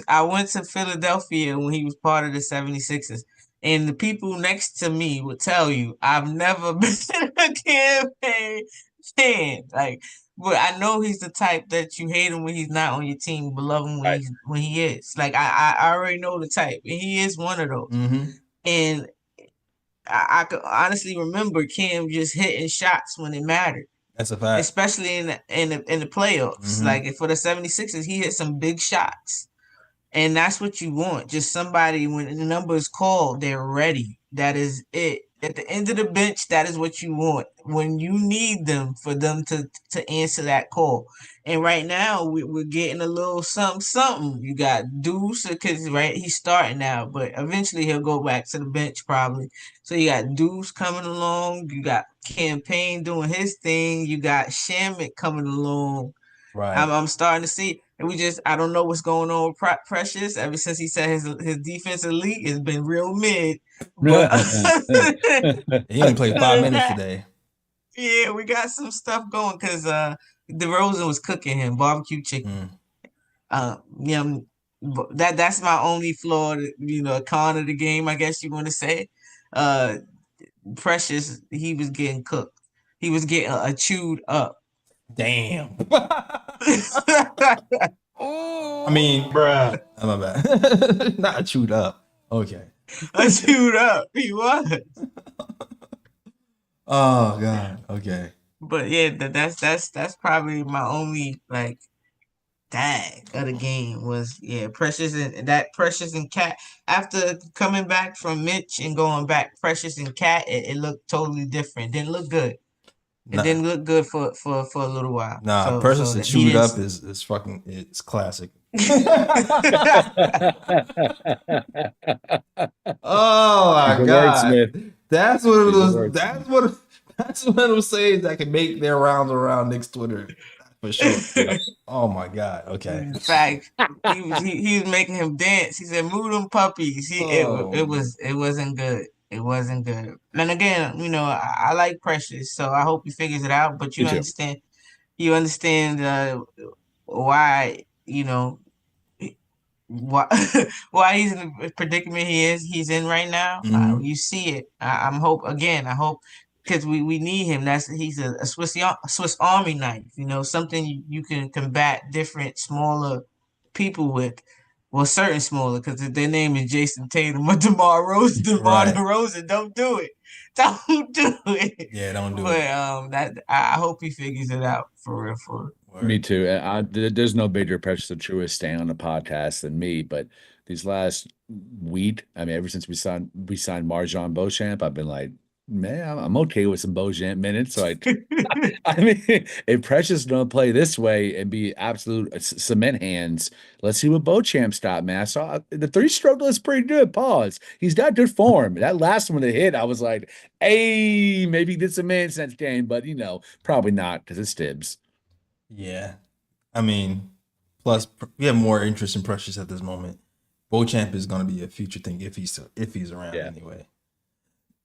I went to Philadelphia when he was part of the 76ers, and the people next to me would tell you I've never been a campaign fan. Like, but I know he's the type that you hate him when he's not on your team, but love him when he is. Like I already know the type, and he is one of those. And I could honestly remember Cam just hitting shots when it mattered. That's a fact. Especially in the playoffs. Like for the 76ers, he hit some big shots. And that's what you want. Just somebody, when the number is called, they're ready. That is it. At the end of the bench, that is what you want. When you need them, for them to answer that call. And right now, we're getting a little something. You got Deuce, because he's starting now, but eventually he'll go back to the bench probably. So you got Deuce coming along. You got Campaign doing his thing. You got Shamit coming along. Right. I'm starting to see. I don't know what's going on with Precious. Ever since he said his defense elite has been real mid. But He only played 5 minutes that, today. yeah, we got some stuff going because DeRozan was cooking him barbecue chicken. Yeah, that's my only flaw, con of the game, I guess you want to say. Precious, he was getting cooked. He was getting chewed up. Damn. Oh, I mean, bruh. my bad. Not chewed up. Okay. Chewed up. He was. Oh God. Okay. But yeah, that's probably my only like tag of the game was Precious and Cat. After coming back from Mitch and going back, Precious and Cat, it looked totally different. Didn't look good. It Nah. didn't look good for a little while. Nah, So Precious and chewed up didn't. is fucking, it's classic. Oh my He's a God. wordsmith. That's one of He's a those, wordsmith. that's one of those sayings that can make their rounds around Knicks Twitter. For sure. Oh my God. Okay. In fact, he was making him dance. He said, "Move them puppies." It wasn't good. It wasn't good. And again, I like Precious, so I hope he figures it out. But Me too. you understand why why why he's in the predicament he's in right now. You see it. I hope because we need him. He's a Swiss Army knife. Something you can combat different smaller people with. Well, certain smaller because their name is Jason Tatum or DeMar DeRozan. Don't do it. Don't do it. Yeah, don't do but, it. I hope he figures it out for real. Me too. There's no bigger Precious and Truest staying on the podcast than me. But these last week, I mean, ever since we signed Marjon Beauchamp, I've been like, man, I'm okay with some Beauchamp minutes. So I mean, if Precious don't play this way and be absolute cement hands, let's see what Beauchamp's got, man. I saw the 3-stroke is pretty good. Pause. He's got good form. That last one that hit, I was like, hey, maybe he did some man sense game, but probably not because it's Tibbs. Yeah. I mean, plus we have more interest in Precious at this moment. Beauchamp is going to be a future thing if he's around anyway.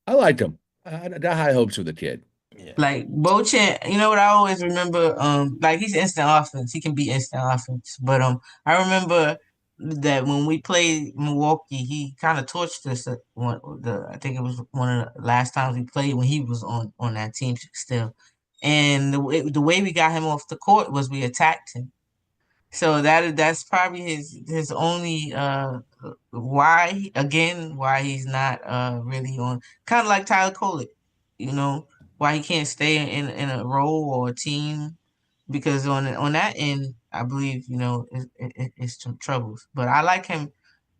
I like him. I got high hopes for the kid. Yeah. Like Beauchamp, you know what I always remember? Like he's instant offense. He can be instant offense. But I remember that when we played Milwaukee, he kind of torched us. I think it was one of the last times we played when he was on that team still. And the way we got him off the court was we attacked him. So that's probably his only why he's not really on, kind of like Tyler Kolek, why he can't stay in a role or a team, because on that end I believe it's some troubles. But I like him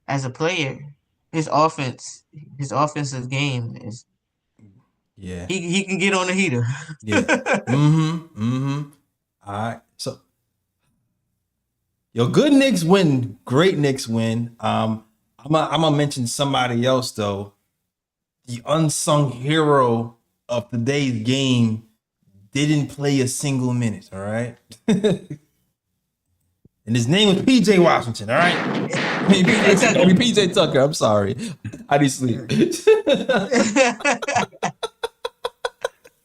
as a player. His offensive game is he can get on the heater. All right, so good Knicks win, great Knicks win. I'm gonna mention somebody else though. The unsung hero of today's game didn't play a single minute. All right, and his name was PJ Washington. All right, PJ Tucker. I'm sorry, I need sleep.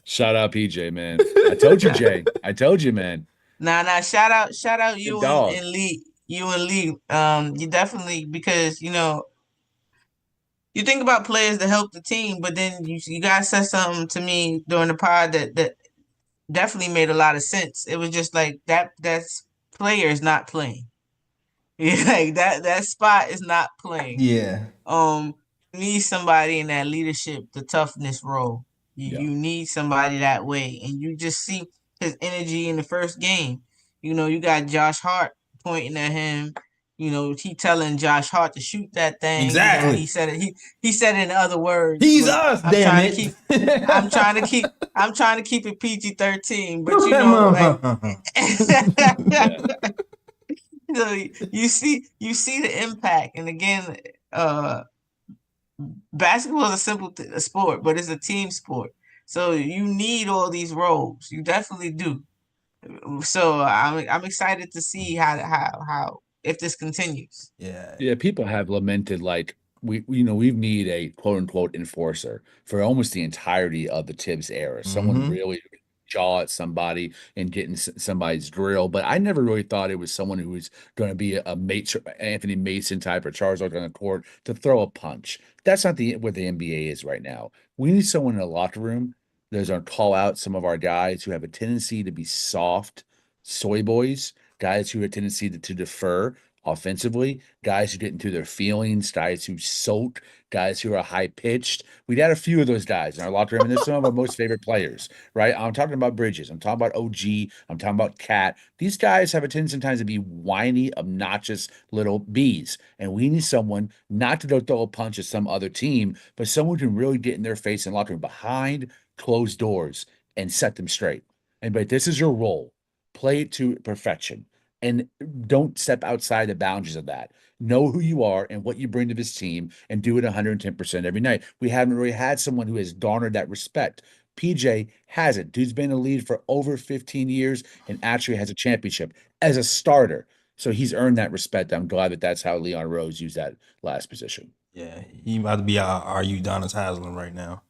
Shout out PJ, man. I told you, Jay. I told you, man. Nah. Shout out you and Lee. You and Lee. You definitely, because you think about players to help the team, but then you guys said something to me during the pod that definitely made a lot of sense. It was just like that's player is not playing. Yeah, like that spot is not playing. Yeah. You need somebody in that leadership, the toughness role. You need somebody that way, and you just see his energy in the first game. You got Josh Hart pointing at him. He telling Josh Hart to shoot that thing. Exactly. He said it. He said it in other words. He's us. Damn it. I'm trying to keep it PG-13, but you see the impact. And again, basketball is a simple sport, but it's a team sport. So you need all these roles. You definitely do. So I'm excited to see how if this continues. Yeah. Yeah, people have lamented like we need a quote unquote enforcer for almost the entirety of the Tibbs era. Someone Mm-hmm. really jaw at somebody and getting somebody's drill. But I never really thought it was someone who was going to be a Anthony Mason type or Charles on the court to throw a punch. That's not the what the NBA is right now. We need someone in the locker room that's going to call out some of our guys who have a tendency to be soft soy boys, guys who have a tendency to defer offensively, guys who get into their feelings, guys who sulk, guys who are high pitched. We'd had a few of those guys in our locker room, and they're some of our most favorite players, right? I'm talking about Bridges. I'm talking about OG. I'm talking about Cat. These guys have a tendency sometimes to be whiny, obnoxious little bees. And we need someone not to go throw a punch at some other team, but someone who can really get in their face in the locker room behind closed doors and set them straight. And but this is your role. Play it to perfection and don't step outside the boundaries of that. Know who you are and what you bring to this team and do it 110% every night. We haven't really had someone who has garnered that respect. PJ hasn't. Dude's been in the lead for over 15 years and actually has a championship as a starter. So he's earned that respect. I'm glad that that's how Leon Rose used that last position. Yeah. He about to be our Udonis Haslem right now.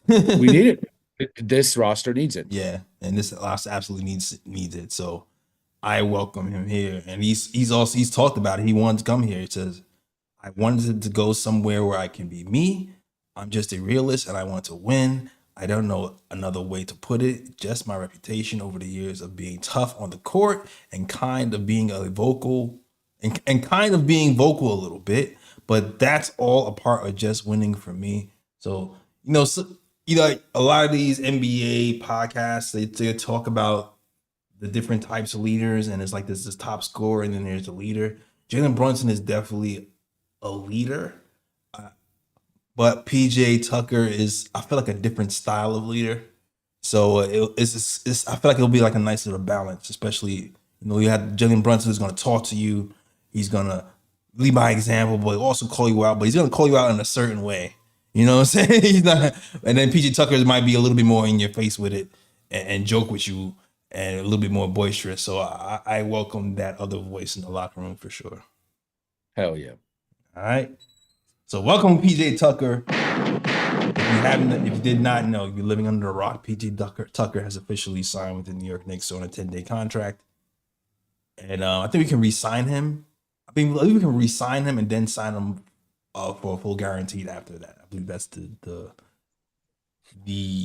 We need it. This roster needs it. Yeah, and this roster absolutely needs it. So I welcome him here, and he's talked about it. He wanted to come here. He says, "I wanted to go somewhere where I can be me. I'm just a realist, and I want to win. I don't know another way to put it. Just my reputation over the years of being tough on the court and kind of being a vocal and kind of being vocal a little bit. But that's all a part of just winning for me. So like a lot of these NBA podcasts, they talk about the different types of leaders, and it's like there's this top scorer, and then there's the leader. Jalen Brunson is definitely a leader, but PJ Tucker is, I feel like, a different style of leader. So it's I feel like it'll be like a nice little balance, especially you have Jalen Brunson who's going to talk to you, he's going to lead by example, but also call you out, but he's going to call you out in a certain way. You know what I'm saying? He's not, and then PJ Tucker might be a little bit more in your face with it and joke with you and a little bit more boisterous. So I welcome that other voice in the locker room for sure. Hell yeah. All right. So welcome PJ Tucker. If you did not know, if you're living under a rock, PJ Tucker has officially signed with the New York Knicks on a 10-day contract. And I think we can re-sign him. I think we can re-sign him and then sign him for a full guaranteed after that. I believe that's the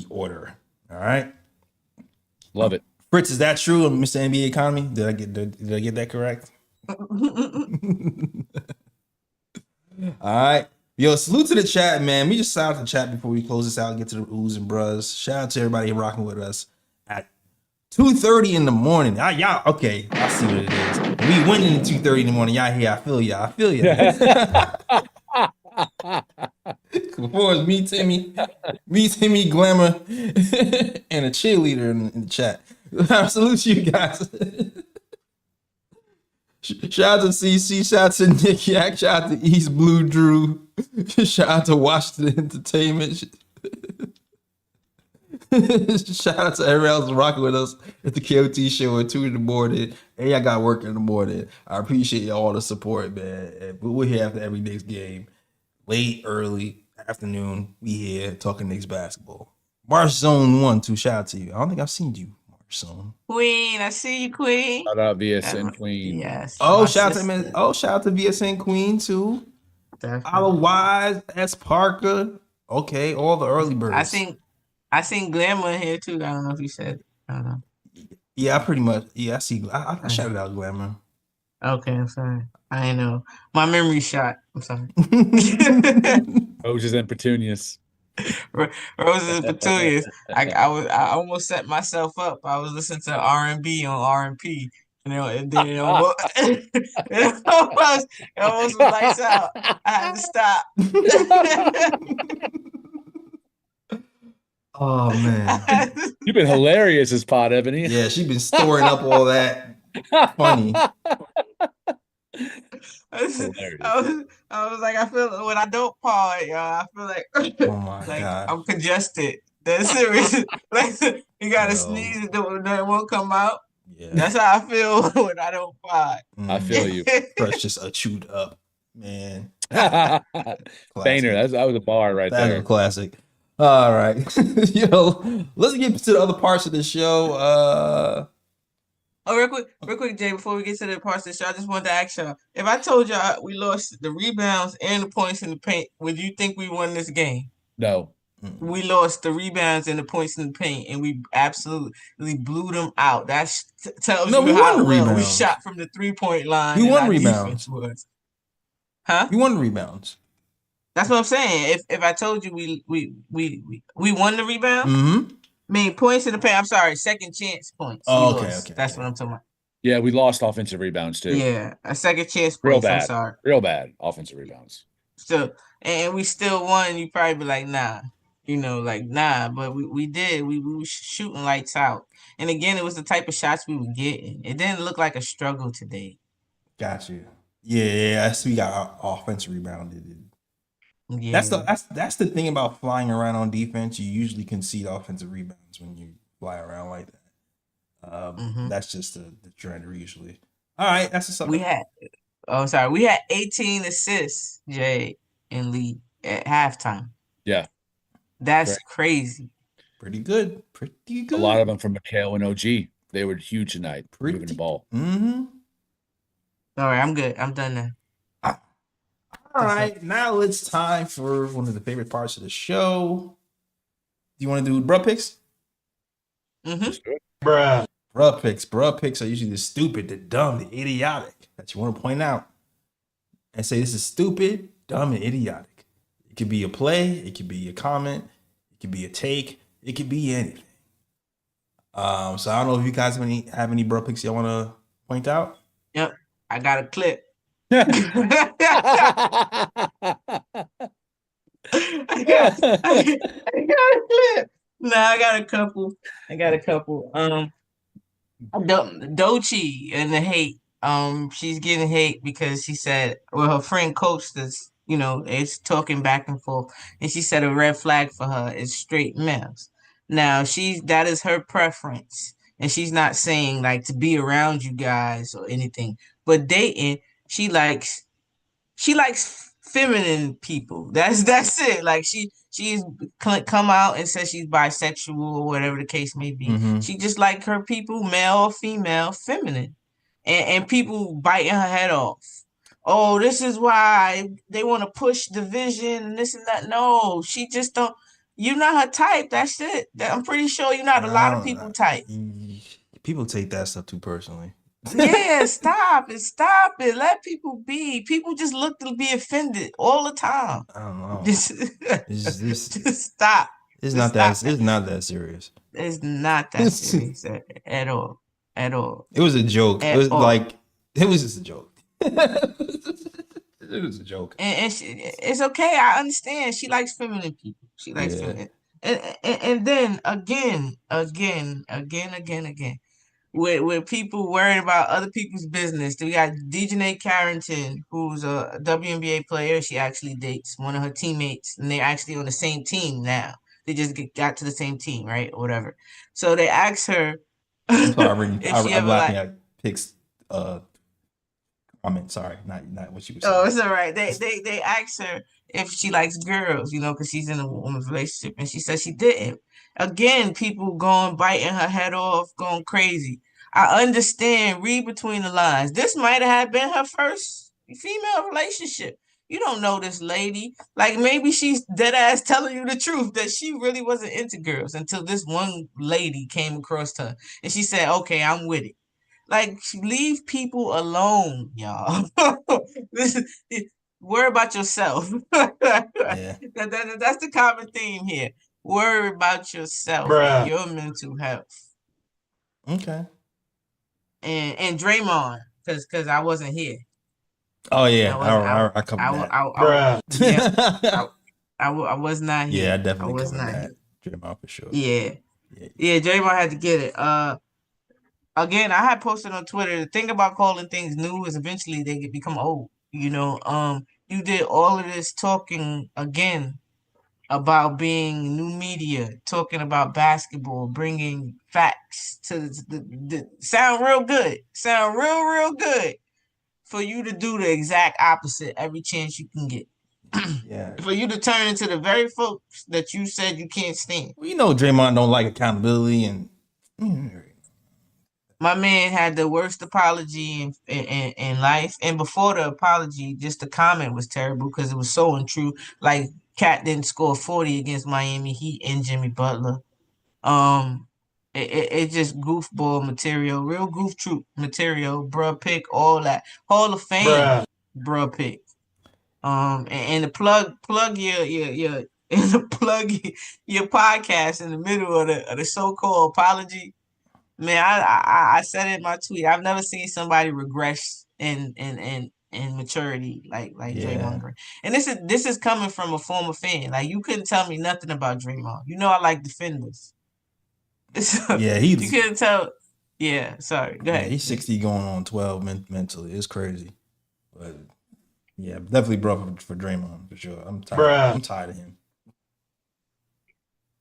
order. All right. Love it. Fritz, is that true, Mr. NBA Economy? Did I get that correct? All right. Yo, salute to the chat, man. We just shout out the chat before we close this out and get to the oohs and bros. Shout out to everybody rocking with us at 2:30 in the morning. Y'all, okay, I see what it is. We winning at 2:30 in the morning. Y'all here. I feel ya. Before it's me, Timmy, Glamour, and a cheerleader in the chat. I salute you guys. Shout out to CC, shout out to Nick Yak, shout out to East Blue Drew, shout out to Washington Entertainment. Shout out to everyone else rocking with us at the KOT show at 2 in the morning. Hey, I got work in the morning. I appreciate all the support, man. We're here after every Knicks game. Late, early, afternoon. We here talking Knicks basketball. March Zone 1, 2. Shout out to you. I don't think I've seen you, March Zone. Queen, I see you, Queen. Shout out VSN Queen. Yes. Oh, shout out to VSN Queen too. Definitely. Wise, S. Parker. Okay, all the early birds. I seen Glamour here too. I don't know if you said. I don't know. Yeah, pretty much. Yeah, I see. I shouted out Glamour. Okay, I'm sorry. I know. My memory shot. I'm sorry. Roses and petunias. Roses and petunias. I almost set myself up. I was listening to R&B on R&P. And then it almost was lights out. I had to stop. Oh man, you've been hilarious as pod, Ebony. Yeah, she's been storing up all that. Funny. I was like, I feel when I don't pod, y'all, I feel like, oh my God, I'm congested. That's serious. Like you gotta sneeze, that won't come out. Yeah. That's how I feel when I don't fly. I feel you. Crush just a chewed up, man. Bainer, Classic. that was a bar right That's there. a classic. All right. Let's get to the other parts of the show. Oh, real quick, Jay, before we get to the parts of the show, I just wanted to ask y'all, if I told y'all we lost the rebounds and the points in the paint, would you think we won this game? No. We lost the rebounds and the points in the paint, and we absolutely blew them out. That tells No, you we won how the well we rebounds. shot from the 3-point line. We and won our rebounds. defense was. Huh? We won rebounds. That's what I'm saying. If I told you we won the rebound, Mm-hmm. I mean points in the paint. I'm sorry, second chance points. Oh, okay. That's what I'm talking about. Yeah, we lost offensive rebounds too. Yeah, a second chance Real points. bad. I'm sorry. Real bad offensive rebounds. So and we still won. You probably be like, nah, nah. But we did. We were shooting lights out. And again, it was the type of shots we were getting. It didn't look like a struggle today. Got you. Yeah, I see. We got our offense rebounded. Yeah, that's the thing about flying around on defense. You usually concede offensive rebounds when you fly around like that. That's just the trend usually. All right, that's just something. We had 18 assists, Jay, in league at halftime. Yeah, that's crazy. Pretty good. A lot of them from McHale and OG. They were huge tonight, moving the ball. Mm-hmm. All right, I'm good. I'm done now. All right, now it's time for one of the favorite parts of the show. Do you want to do bruh picks? Mm-hmm. Bruh picks are usually the stupid, the dumb, the idiotic that you want to point out and say this is stupid, dumb, and idiotic. It could be a play, it could be a comment, it could be a take, it could be anything. So I don't know if you guys have any bruh picks y'all want to point out. Yep, I got a clip. I got a clip. No, I got a couple. Dochi and the hate. She's getting hate because she said, well, her friend coached us, it's talking back and forth. And she said a red flag for her is straight males. Now that is her preference. And she's not saying like to be around you guys or anything. But dating, she likes feminine people. That's it. Like she's come out and says she's bisexual or whatever the case may be. Mm-hmm. She just like her people, male or female, feminine, and people biting her head off. Oh, this is why they want to push division and this and that. No, she just don't. You're not her type. That's it. I'm pretty sure you're not a lot of people type. People take that stuff too personally. Yeah, stop it. Let people be. People just look to be offended all the time. I don't know. Just stop. It's not that serious. It's not that serious at all. At all. It was a joke. It was just a joke. It was a joke. And it's okay. I understand. She likes feminine people. She likes feminine. And then again. With people worried about other people's business. We got Dejanay Carrington, who's a WNBA player. She actually dates one of her teammates, and they're actually on the same team now. They just got to the same team, right? Or whatever. So they asked her I'm laughing at Pick's comment. Sorry, not what she was saying. Oh, it's all right. They asked her if she likes girls, because she's in a woman's relationship, and she said she didn't. Again, people biting her head off, going crazy. I understand, read between the lines. This might have been her first female relationship. You don't know this lady. Like maybe she's dead ass telling you the truth that she really wasn't into girls until this one lady came across her and she said, okay, I'm with it. Like leave people alone, y'all. Worry about yourself. Yeah. That's the common theme here. Worry about yourself and your mental health. Okay. And Draymond, because I wasn't here. Oh yeah, I covered that. I was not here. Yeah, I definitely covered that. Draymond for sure. Yeah, Draymond had to get it. Again, I had posted on Twitter. The thing about calling things new is eventually they become old. You did all of this talking again about being new media, talking about basketball, bringing facts to the sound real good, sound real good for you to do the exact opposite every chance you can get. Yeah. For you to turn into the very folks that you said you can't stand. Well, you know Draymond don't like accountability and My man had the worst apology in life. And before the apology, just the comment was terrible because it was so untrue. Like Cat didn't score 40 against Miami Heat and Jimmy Butler. It just goofball material, real goof troop material, bruh pick, all that. Hall of Fame, bruh pick. And the plug your and the plug your podcast in the middle of the so-called apology. Man, I said it in my tweet. I've never seen somebody regress in maturity like yeah. Draymond Green. And this is coming from a former fan. Like you couldn't tell me nothing about Draymond. You know I like defenders. So Yeah, you he's couldn't tell. Yeah, sorry. Go yeah, ahead. he's 60 going on 12 mentally. It's crazy. But yeah, definitely bro for Draymond for sure. I'm tired. I'm tired of him.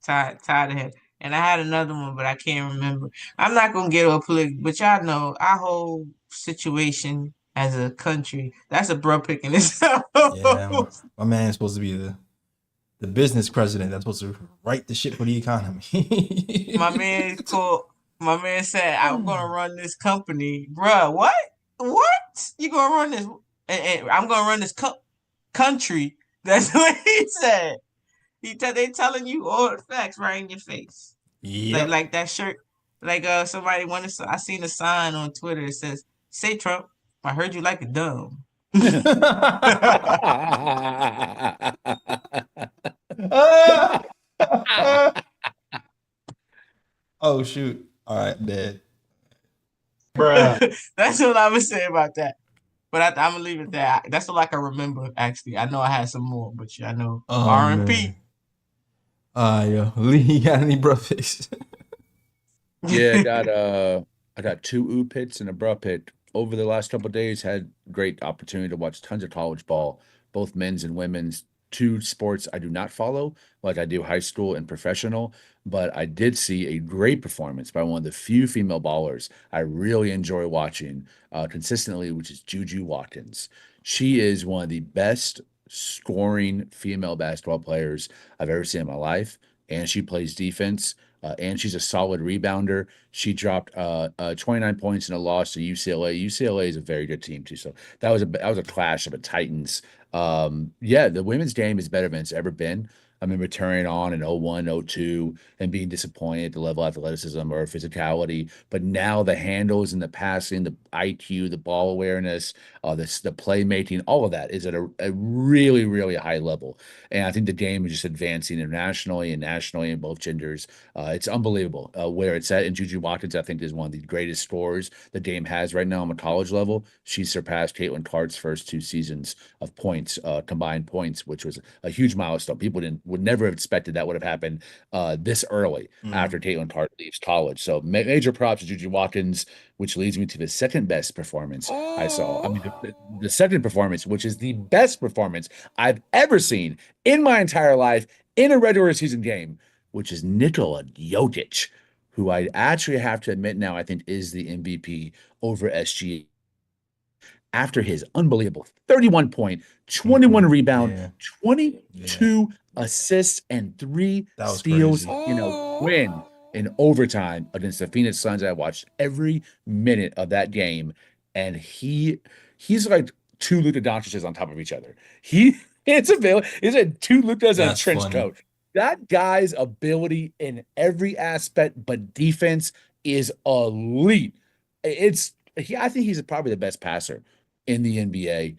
Tired of him. And I had another one, but I can't remember. I'm not gonna get off political, but y'all know our whole situation as a country. That's a bro picking itself. Yeah, my man's supposed to be the business president that's supposed to write the shit for the economy. My man called. My man said, "I'm gonna run this company, bruh. What? What? You gonna run this? And I'm gonna run this country." That's what he said. They telling you all the facts right in your face. Yep. Like that shirt. Like somebody wanted. I seen a sign on Twitter that says, "Say Trump, I heard you like a dumb." Oh shoot. All right, dead. That's what I was saying about that. But I'm gonna leave it there. That's all I can remember. Actually, I know I had some more, but I know Oh R&P. man. Yo, Lee, you got any bro picks? Yeah, I got two ooh pits and a bruh pit. Over the last couple of days, had great opportunity to watch tons of college ball, both men's and women's. Two sports I do not follow, like I do high school and professional, but I did see a great performance by one of the few female ballers I really enjoy watching consistently, which is Juju Watkins. She is one of the best scoring female basketball players I've ever seen in my life, and she plays defense. And she's a solid rebounder. She dropped 29 points in a loss to UCLA. UCLA is a very good team too. So that was a clash of the Titans. Yeah, the women's game is better than it's ever been. I remember turning on in 01, 02 and being disappointed at the level of athleticism or physicality. But now the handles and the passing, the IQ, the ball awareness, the playmaking, all of that is at a really, really high level. And I think the game is just advancing internationally and nationally in both genders. It's unbelievable where it's at. And Juju Watkins, I think, is one of the greatest scorers the game has right now on the college level. She surpassed Caitlin Clark's first two seasons of points, combined points, which was a huge milestone. People would never have expected that would have happened this early after Caitlin Clark leaves college. So major props to Juju Watkins, which leads me to the second best performance I saw. I mean, the second performance, which is the best performance I've ever seen in my entire life in a regular season game, which is Nikola Jokic, who I actually have to admit now I think is the MVP over SGA after his unbelievable 31 point, 21 rebound, Yeah. 22 assists, and three That was steals crazy. in a win in overtime against the Phoenix Suns. I watched every minute of that game, and he's like two Luka Doncic's on top of each other. It's a two Lukas in a That's trench funny. coat. That guy's ability in every aspect, but defense is elite. I think he's probably the best passer in the NBA.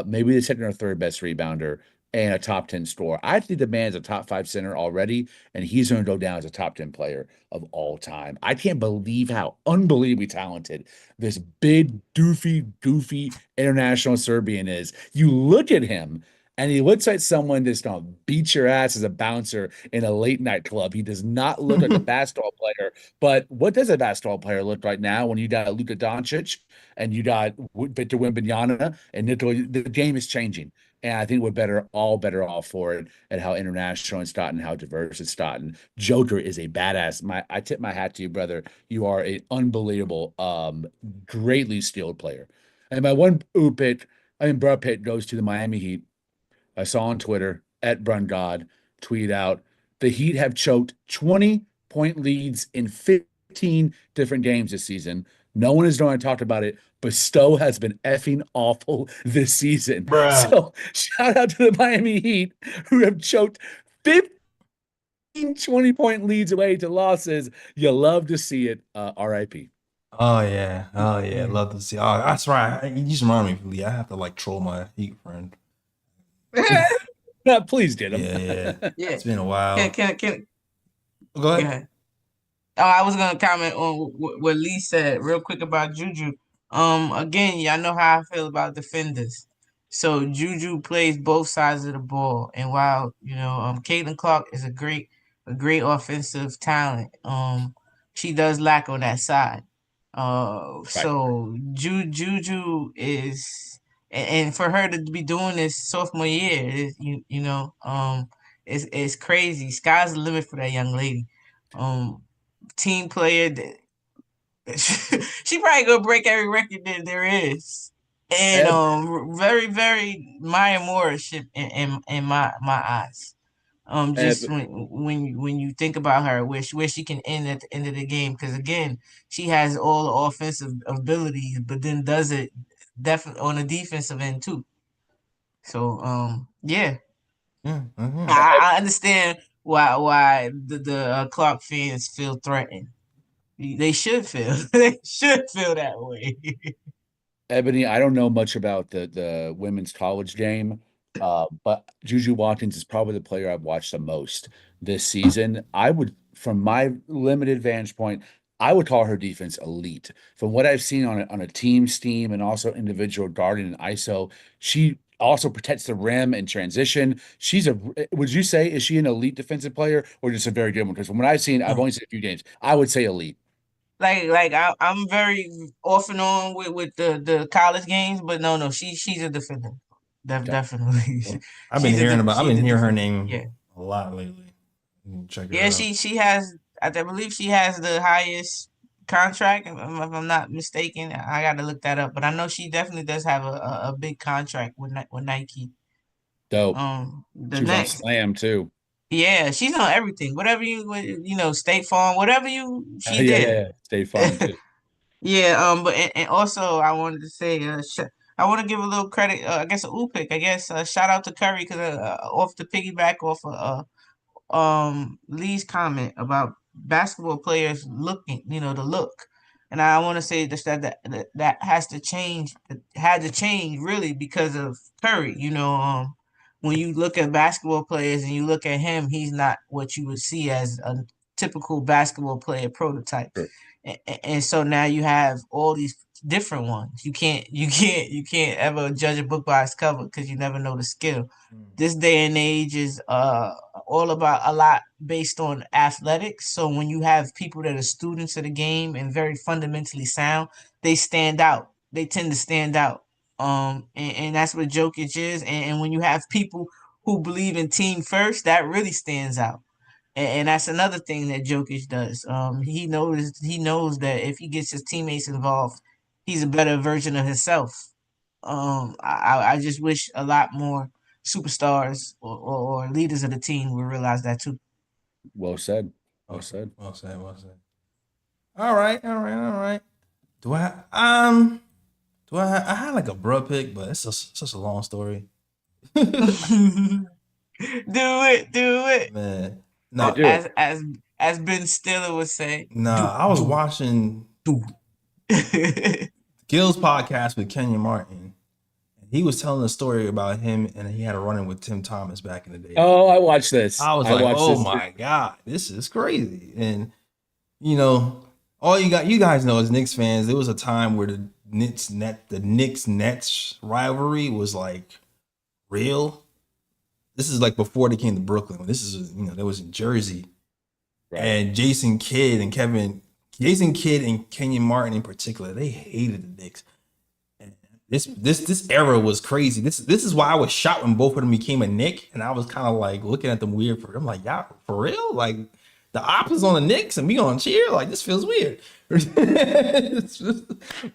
Maybe the second or third best rebounder and a top 10 scorer. I think the man's a top 5 center already, and he's going to go down as a top 10 player of all time. I can't believe how unbelievably talented this big, goofy international Serbian is. You look at him, and he looks like someone that's going to beat your ass as a bouncer in a late night club. He does not look like a basketball player. But what does a basketball player look like now when you got Luka Doncic and you got Victor Wembanyama and Nikola? The game is changing. And I think we're all better off for it at how international it's gotten, how diverse it's gotten. Joker is a badass. I tip my hat to you, brother. You are an unbelievable, greatly skilled player. And my one pick, Brad Pitt goes to the Miami Heat. I saw on Twitter at BrunGod tweet out the Heat have choked 20-point leads in 15 different games this season. No one is going to talk about it, but Stowe has been effing awful this season. Bruh. So shout out to the Miami Heat who have choked 15 20-point leads away to losses. You love to see it. RIP. Oh yeah. Love to see. Oh, that's right. You just remind me, Lee. I have to like troll my Heat friend. Please get him. Yeah. Yeah. It's been a while. Can Go go ahead. ahead. Oh, I was gonna comment on what Lee said real quick about Juju. Again, y'all know how I feel about defenders. So Juju plays both sides of the ball, and while Caitlin Clark is a great offensive talent, she does lack on that side. Right. So Juju is, and for her to be doing this sophomore year, it's crazy. Sky's the limit for that young lady. Team player that she probably gonna break every record that there is. And Eb, very, very Maya Morris in my eyes. Just Eb, when you think about her, where she can end at the end of the game, because again, she has all the offensive abilities, but then does it definitely on the defensive end too. So yeah, Yeah. I understand why the Clark fans feel threatened. They should feel they should feel that way. Ebony, I don't know much about the women's college game, but Juju Watkins is probably the player I've watched the most this season. From my limited vantage point, I would call her defense elite. From what I've seen on a team scheme and also individual guarding and ISO, she also protects the rim and transition. Would you say, is she an elite defensive player or just a very good one? Because from what I've seen, I've only seen a few games. I would say elite. I'm very off and on with the college games, but no, she's a defender. Okay. Definitely. I've been She's a hearing her defender. name Yeah. a lot lately. Check her Yeah, out. she has I believe she has the highest contract, if I'm not mistaken. I got to look that up, but I know she definitely does have a big contract with Nike. Dope. The She was on next Slam too. Yeah, she's on everything. Whatever State Farm, whatever she's there. Yeah. State Farm too. Yeah, but and also I wanted to say, I want to give a little credit. I guess a ooh pick. I guess shout out to Curry because off the piggyback off of Lee's comment about basketball players looking, the look. And I want to say that has to change, had to change really because of Curry. When you look at basketball players and you look at him, he's not what you would see as a typical basketball player prototype. Sure. And so now you have all these different ones. You can't ever judge a book by its cover because you never know the skill. This day and age is all about a lot based on athletics. So when you have people that are students of the game and very fundamentally sound, they stand out. They tend to stand out. And that's what Jokic is. And when you have people who believe in team first, that really stands out. And that's another thing that Jokic does. He knows that if he gets his teammates involved, he's a better version of himself. I just wish a lot more superstars or leaders of the team would realize that too. Well said. Well said. Well said. Well said. All right. Do I I had like a bruh pick, but it's such a long story. Do it. Man. I No, do it. As Ben Stiller would say. I was watching Do it. Gil's podcast with Kenyon Martin. He was telling a story about him and he had a run-in with Tim Thomas back in the day. Oh, I watched this. I was like, oh my God, this is crazy. And all you guys know as Knicks fans, there was a time where the Knicks Nets rivalry was like real. This is like before they came to Brooklyn. This is that was in Jersey. Right. And Jason Kidd and Kenyon Martin in particular, they hated the Knicks. And This era was crazy. This is why I was shocked when both of them became a Knick, and I was kind of like looking at them weird. I'm like, y'all for real? Like the Ops is on the Knicks and we on cheer? Like this feels weird.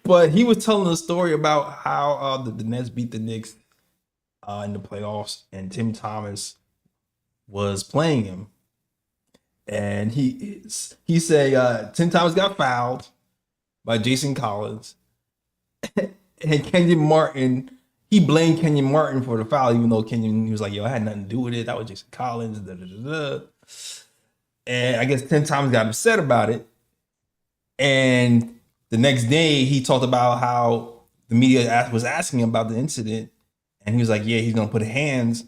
But he was telling a story about how the Nets beat the Knicks in the playoffs, and Tim Thomas was playing him, and he said Tim Thomas got fouled by Jason Collins. And Kenyon Martin, he blamed Kenyon Martin for the foul, even though he was like, yo, I had nothing to do with it. That was Jason Collins. Da, da, da, da. And I guess Tim Thomas got upset about it. And the next day, he talked about how the media was asking him about the incident. And he was like, yeah, he's going to put hands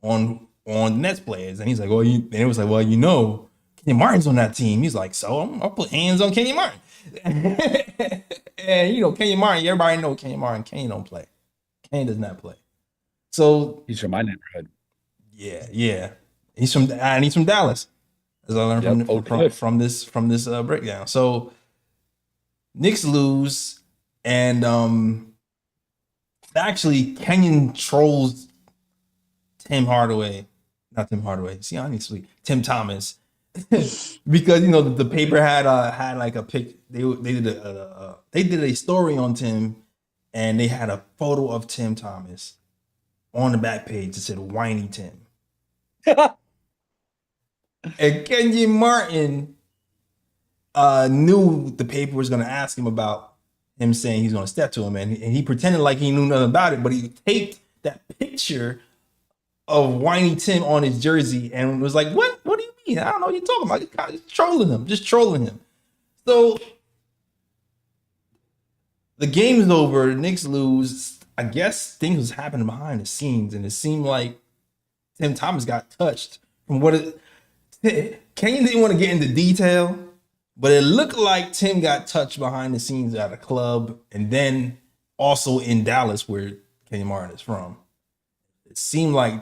on the Nets players. And he's like, and it was like, well, Kenyon Martin's on that team. He's like, so I'll put hands on Kenyon Martin. And Kenyon Martin, everybody know Kenyon Martin. Kenyon don't play. Kenyon does not play. So he's from my neighborhood. Yeah. He's from Dallas, as I learned from this breakdown. So Knicks lose, and actually Kenyon trolls Tim Thomas. Because the paper had like a pic. They did a story on Tim, and they had a photo of Tim Thomas on the back page that said "Whiny Tim." And Kenyon Martin knew the paper was going to ask him about him saying he's going to step to him, and he pretended like he knew nothing about it, but he taped that picture of Whiny Tim on his jersey and was like, "What do you mean? I don't know what you're talking about. Just trolling him." So the game's over. The Knicks lose. I guess things was happening behind the scenes, and it seemed like Tim Thomas got touched. From Kenyon didn't want to get into detail, but it looked like Tim got touched behind the scenes at a club, and then also in Dallas, where Kenyon Martin is from. It seemed like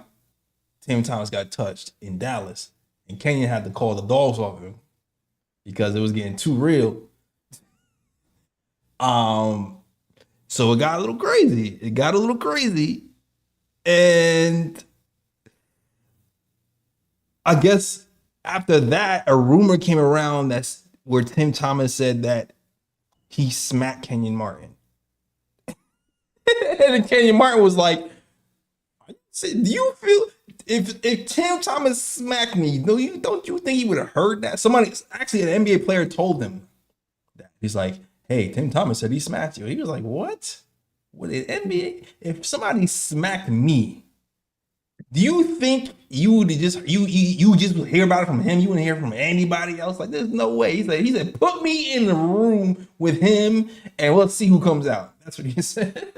Tim Thomas got touched in Dallas, and Kenyon had to call the dogs off him because it was getting too real. So it got a little crazy. And I guess after that, a rumor came around that's where Tim Thomas said that he smacked Kenyon Martin. And then Kenyon Martin was like, do you feel if Tim Thomas smacked me, don't you think he would have heard that? Somebody, actually an NBA player, told him that. He's like, hey, Tim Thomas said he smacked you. He was like, what? What did NBA? If somebody smacked me, do you think you would just hear about it from him? You wouldn't hear from anybody else? Like, there's no way. He said, put me in the room with him and let's see who comes out. That's what he said.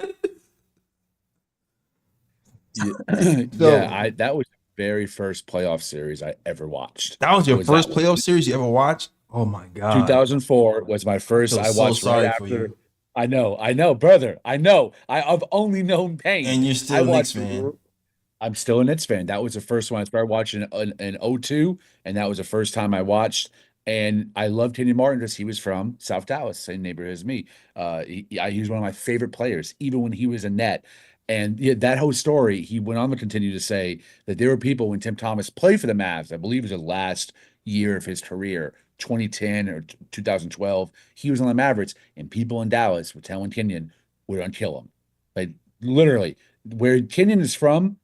That was the very first playoff series I ever watched. That was your first playoff series you ever watched? Oh my God. 2004 was my first. I watched right after. I know, brother. I know. I've only known pain. And you're still a Knicks fan. I'm still a Knicks fan. That was the first one I started watching in 2002, and that was the first time I watched. And I loved Kenyon Martin because he was from South Dallas, same neighborhood as me. He was one of my favorite players, even when he was a Net. And that whole story, he went on to continue to say that there were people when Tim Thomas played for the Mavs, I believe it was the last year of his career, 2010 or 2012, he was on the Mavericks, and people in Dallas were telling Kenyon we're going to kill him. Like, literally, where Kenyon is from,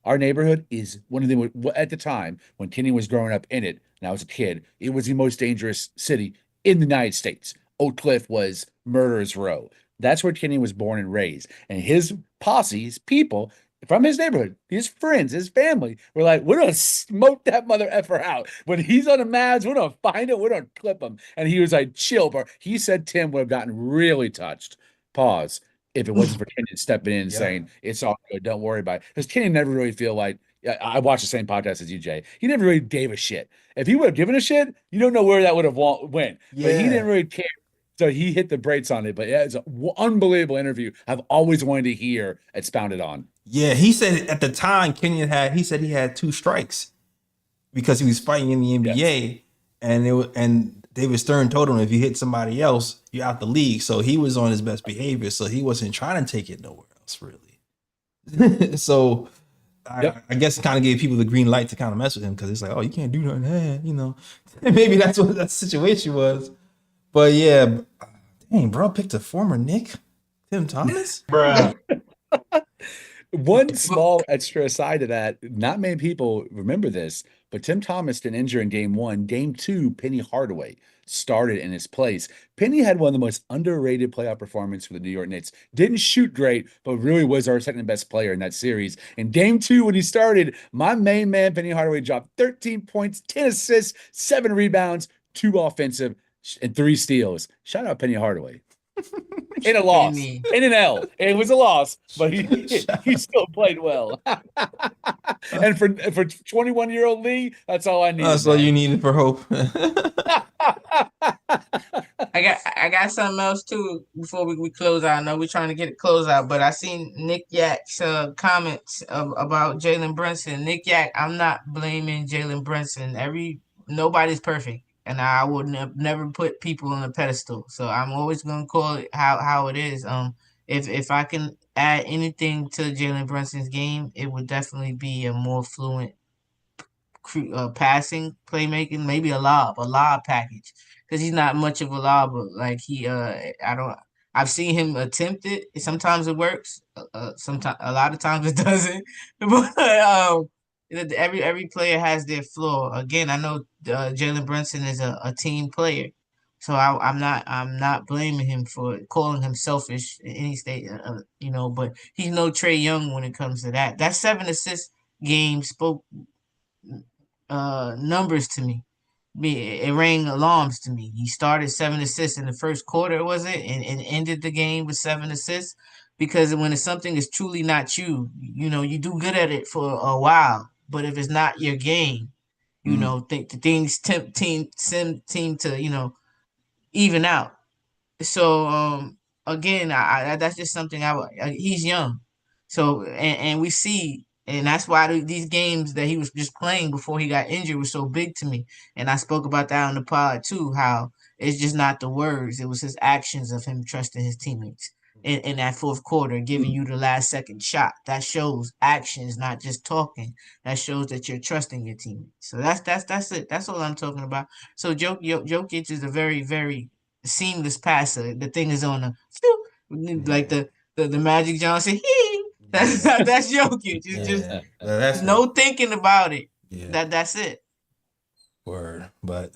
our neighborhood is one of the, at the time, when Kenyon was growing up in it, and I was a kid, it was the most dangerous city in the United States. Oak Cliff was murderer's row. That's where Kenyon was born and raised. And his posse, his people from his neighborhood, his friends, his family were like, we're going to smoke that mother effer out. When he's on the Mavs, we're going to find it. We're going to clip him. And he was like, chill, bro. He said Tim would have gotten really touched. Pause. If it wasn't for Kenyon stepping in and saying, it's all good, don't worry about it. Because Kenyon never really feel like, I watched the same podcast as you, Jay. He never really gave a shit. If he would have given a shit, you don't know where that would have went. Yeah. But he didn't really care. So he hit the brakes on it. But yeah, it's an unbelievable interview. I've always wanted to hear expounded on. Yeah, he said at the time Kenyon he said he had 2 strikes because he was fighting in the NBA, and David Stern told him if you hit somebody else, you're out the league. So he was on his best behavior. So he wasn't trying to take it nowhere. else, really. So Yep. I guess it kind of gave people the green light to kind of mess with him because it's like, oh, you can't do nothing, you know. Maybe that's what that situation was. But yeah, dang, bro, picked a former Knick, Tim Thomas. Bruh. One small extra aside to that, not many people remember this, but Tim Thomas didn't injure in game one. Game two, Penny Hardaway started in his place. Penny had one of the most underrated playoff performances for the New York Knicks. Didn't shoot great, but really was our second best player in that series. In game two, when he started, my main man, Penny Hardaway, dropped 13 points, 10 assists, 7 rebounds, 2 offensive, and 3 steals. Shout out Penny Hardaway. In a loss, Penny. in an L. It was a loss, but he still played well. And for 21-year-old Lee, that's all I need. That's all you needed for hope. I got something else too before we close out. I know we're trying to get it close out, but I seen Nick Yak's comments about Jalen Brunson. Nick Yak, I'm not blaming Jalen Brunson. Nobody's perfect, and I would never put people on a pedestal. So I'm always gonna call it how it is. If I can add anything to Jalen Brunson's game, it would definitely be a more fluent passing, playmaking, maybe a lob package, because he's not much of a lobber. Like I don't. I've seen him attempt it. Sometimes it works. Sometimes a lot of times it doesn't. But every player has their flaw. Again, I know Jalen Brunson is a team player, so I'm not blaming him for calling him selfish in any state. You know, but he's no Trey Young when it comes to that. That 7 assist game spoke numbers to me. It rang alarms to me. He started 7 assists in the first quarter, was it, and ended the game with 7 assists. Because when it's something is truly not you, you know, you do good at it for a while. But if it's not your game, you know, think the things seem to, you know, even out. So again, I that's just something he's young. So and we see, and that's why these games that he was just playing before he got injured was so big to me. And I spoke about that on the pod too, how it's just not the words, it was his actions of him trusting his teammates in that fourth quarter, giving you the last second shot. That shows actions, not just talking. That shows that you're trusting your teammates. So that's it. That's all I'm talking about. So Jokic is a very, very seamless passer. The thing is on a like the Magic Johnson. That's Jokic. It's just that's no thinking about it. Yeah. That's it. Word. But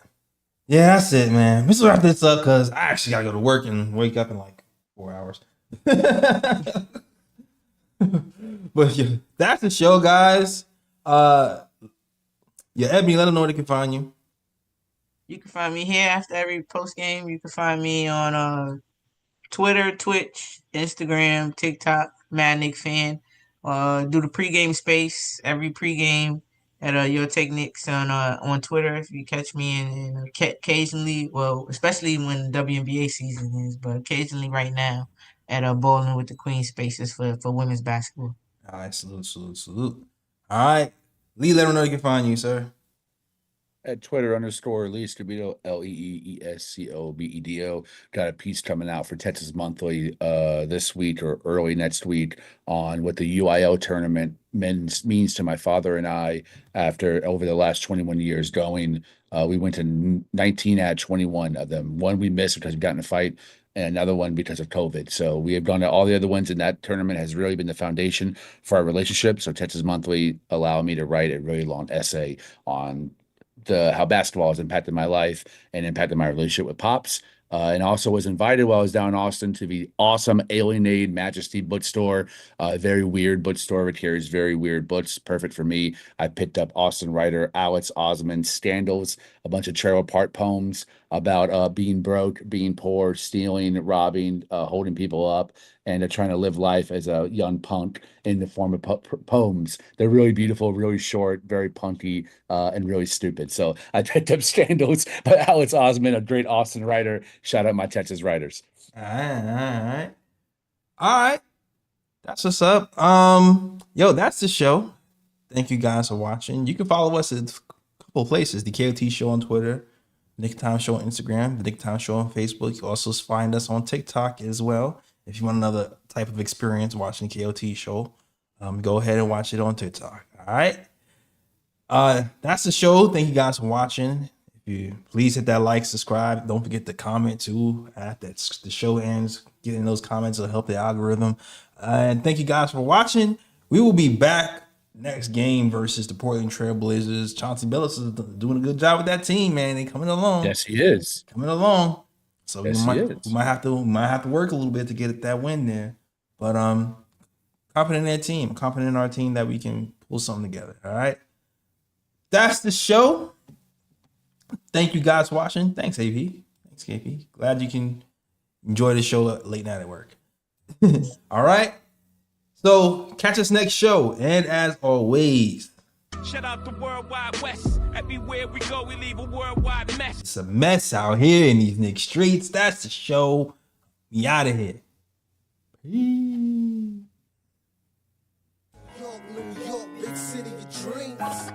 yeah, that's it, man. Let's wrap this up because I actually gotta go to work and wake up in like 4 hours. But yeah, that's the show, guys. Yeah, Ebony, let them know where they can find you. You can find me here after every post game. You can find me on Twitter, Twitch, Instagram, TikTok, Mad Nick Fan. Do the pregame space every pregame at Your Take Knicks on Twitter if you catch me, and occasionally, well, especially when WNBA season is, but occasionally right now at Bowling with the Queen spaces for women's basketball. All right, salute. All right, Lee, let them know you can find you, sir. At Twitter _Lee Scobedo, LeeEscobedo. Got a piece coming out for Texas Monthly this week or early next week on what the UIL tournament means to my father and I after over the last 21 years going. We went to 19 at 21 of them. One we missed because we got in a fight, and another one because of COVID. So we have gone to all the other ones, and that tournament has really been the foundation for our relationship. So Texas Monthly allowed me to write a really long essay on how basketball has impacted my life and impacted my relationship with Pops. And also was invited while I was down in Austin to the awesome Alienated Majesty bookstore. Very weird bookstore. It carries very weird books. Perfect for me. I picked up Austin writer Alex Osmond's Scandals, a bunch of trailer park poems about being broke, being poor, stealing, robbing, holding people up, and trying to live life as a young punk in the form of poems. They're really beautiful, really short, very punky, and really stupid. So I picked up Scandals by Alex Osmond, a great Austin writer. Shout out my Texas writers. All right. That's what's up. Yo, that's the show. Thank you guys for watching. You can follow us at a couple places: the KOT Show on Twitter, Nick Time Show on Instagram, the Nick Time Show on Facebook. You can also find us on TikTok as well If you want another type of experience watching the KOT show, go ahead and watch it on TikTok. All right. That's the show. Thank you guys for watching. If you please hit that like, subscribe. Don't forget to comment too. After the show ends, getting those comments will help the algorithm. And thank you guys for watching. We will be back next game versus the Portland Trail Blazers. Chauncey Billups is doing a good job with that team, man. They coming along. Yes, he is. Coming along. So Yes, we might have to work a little bit to get that win there. But confident in that team, confident in our team that we can pull something together. All right. That's the show. Thank you guys for watching. Thanks, AP. Thanks, KP. Glad you can enjoy the show late night at work. All right. So catch us next show. And as always, shout out the worldwide West. Everywhere we go, we leave a worldwide mess. It's a mess out here in these Knicks streets. That's the show. We out of here. Peace. York, New York, big city of dreams.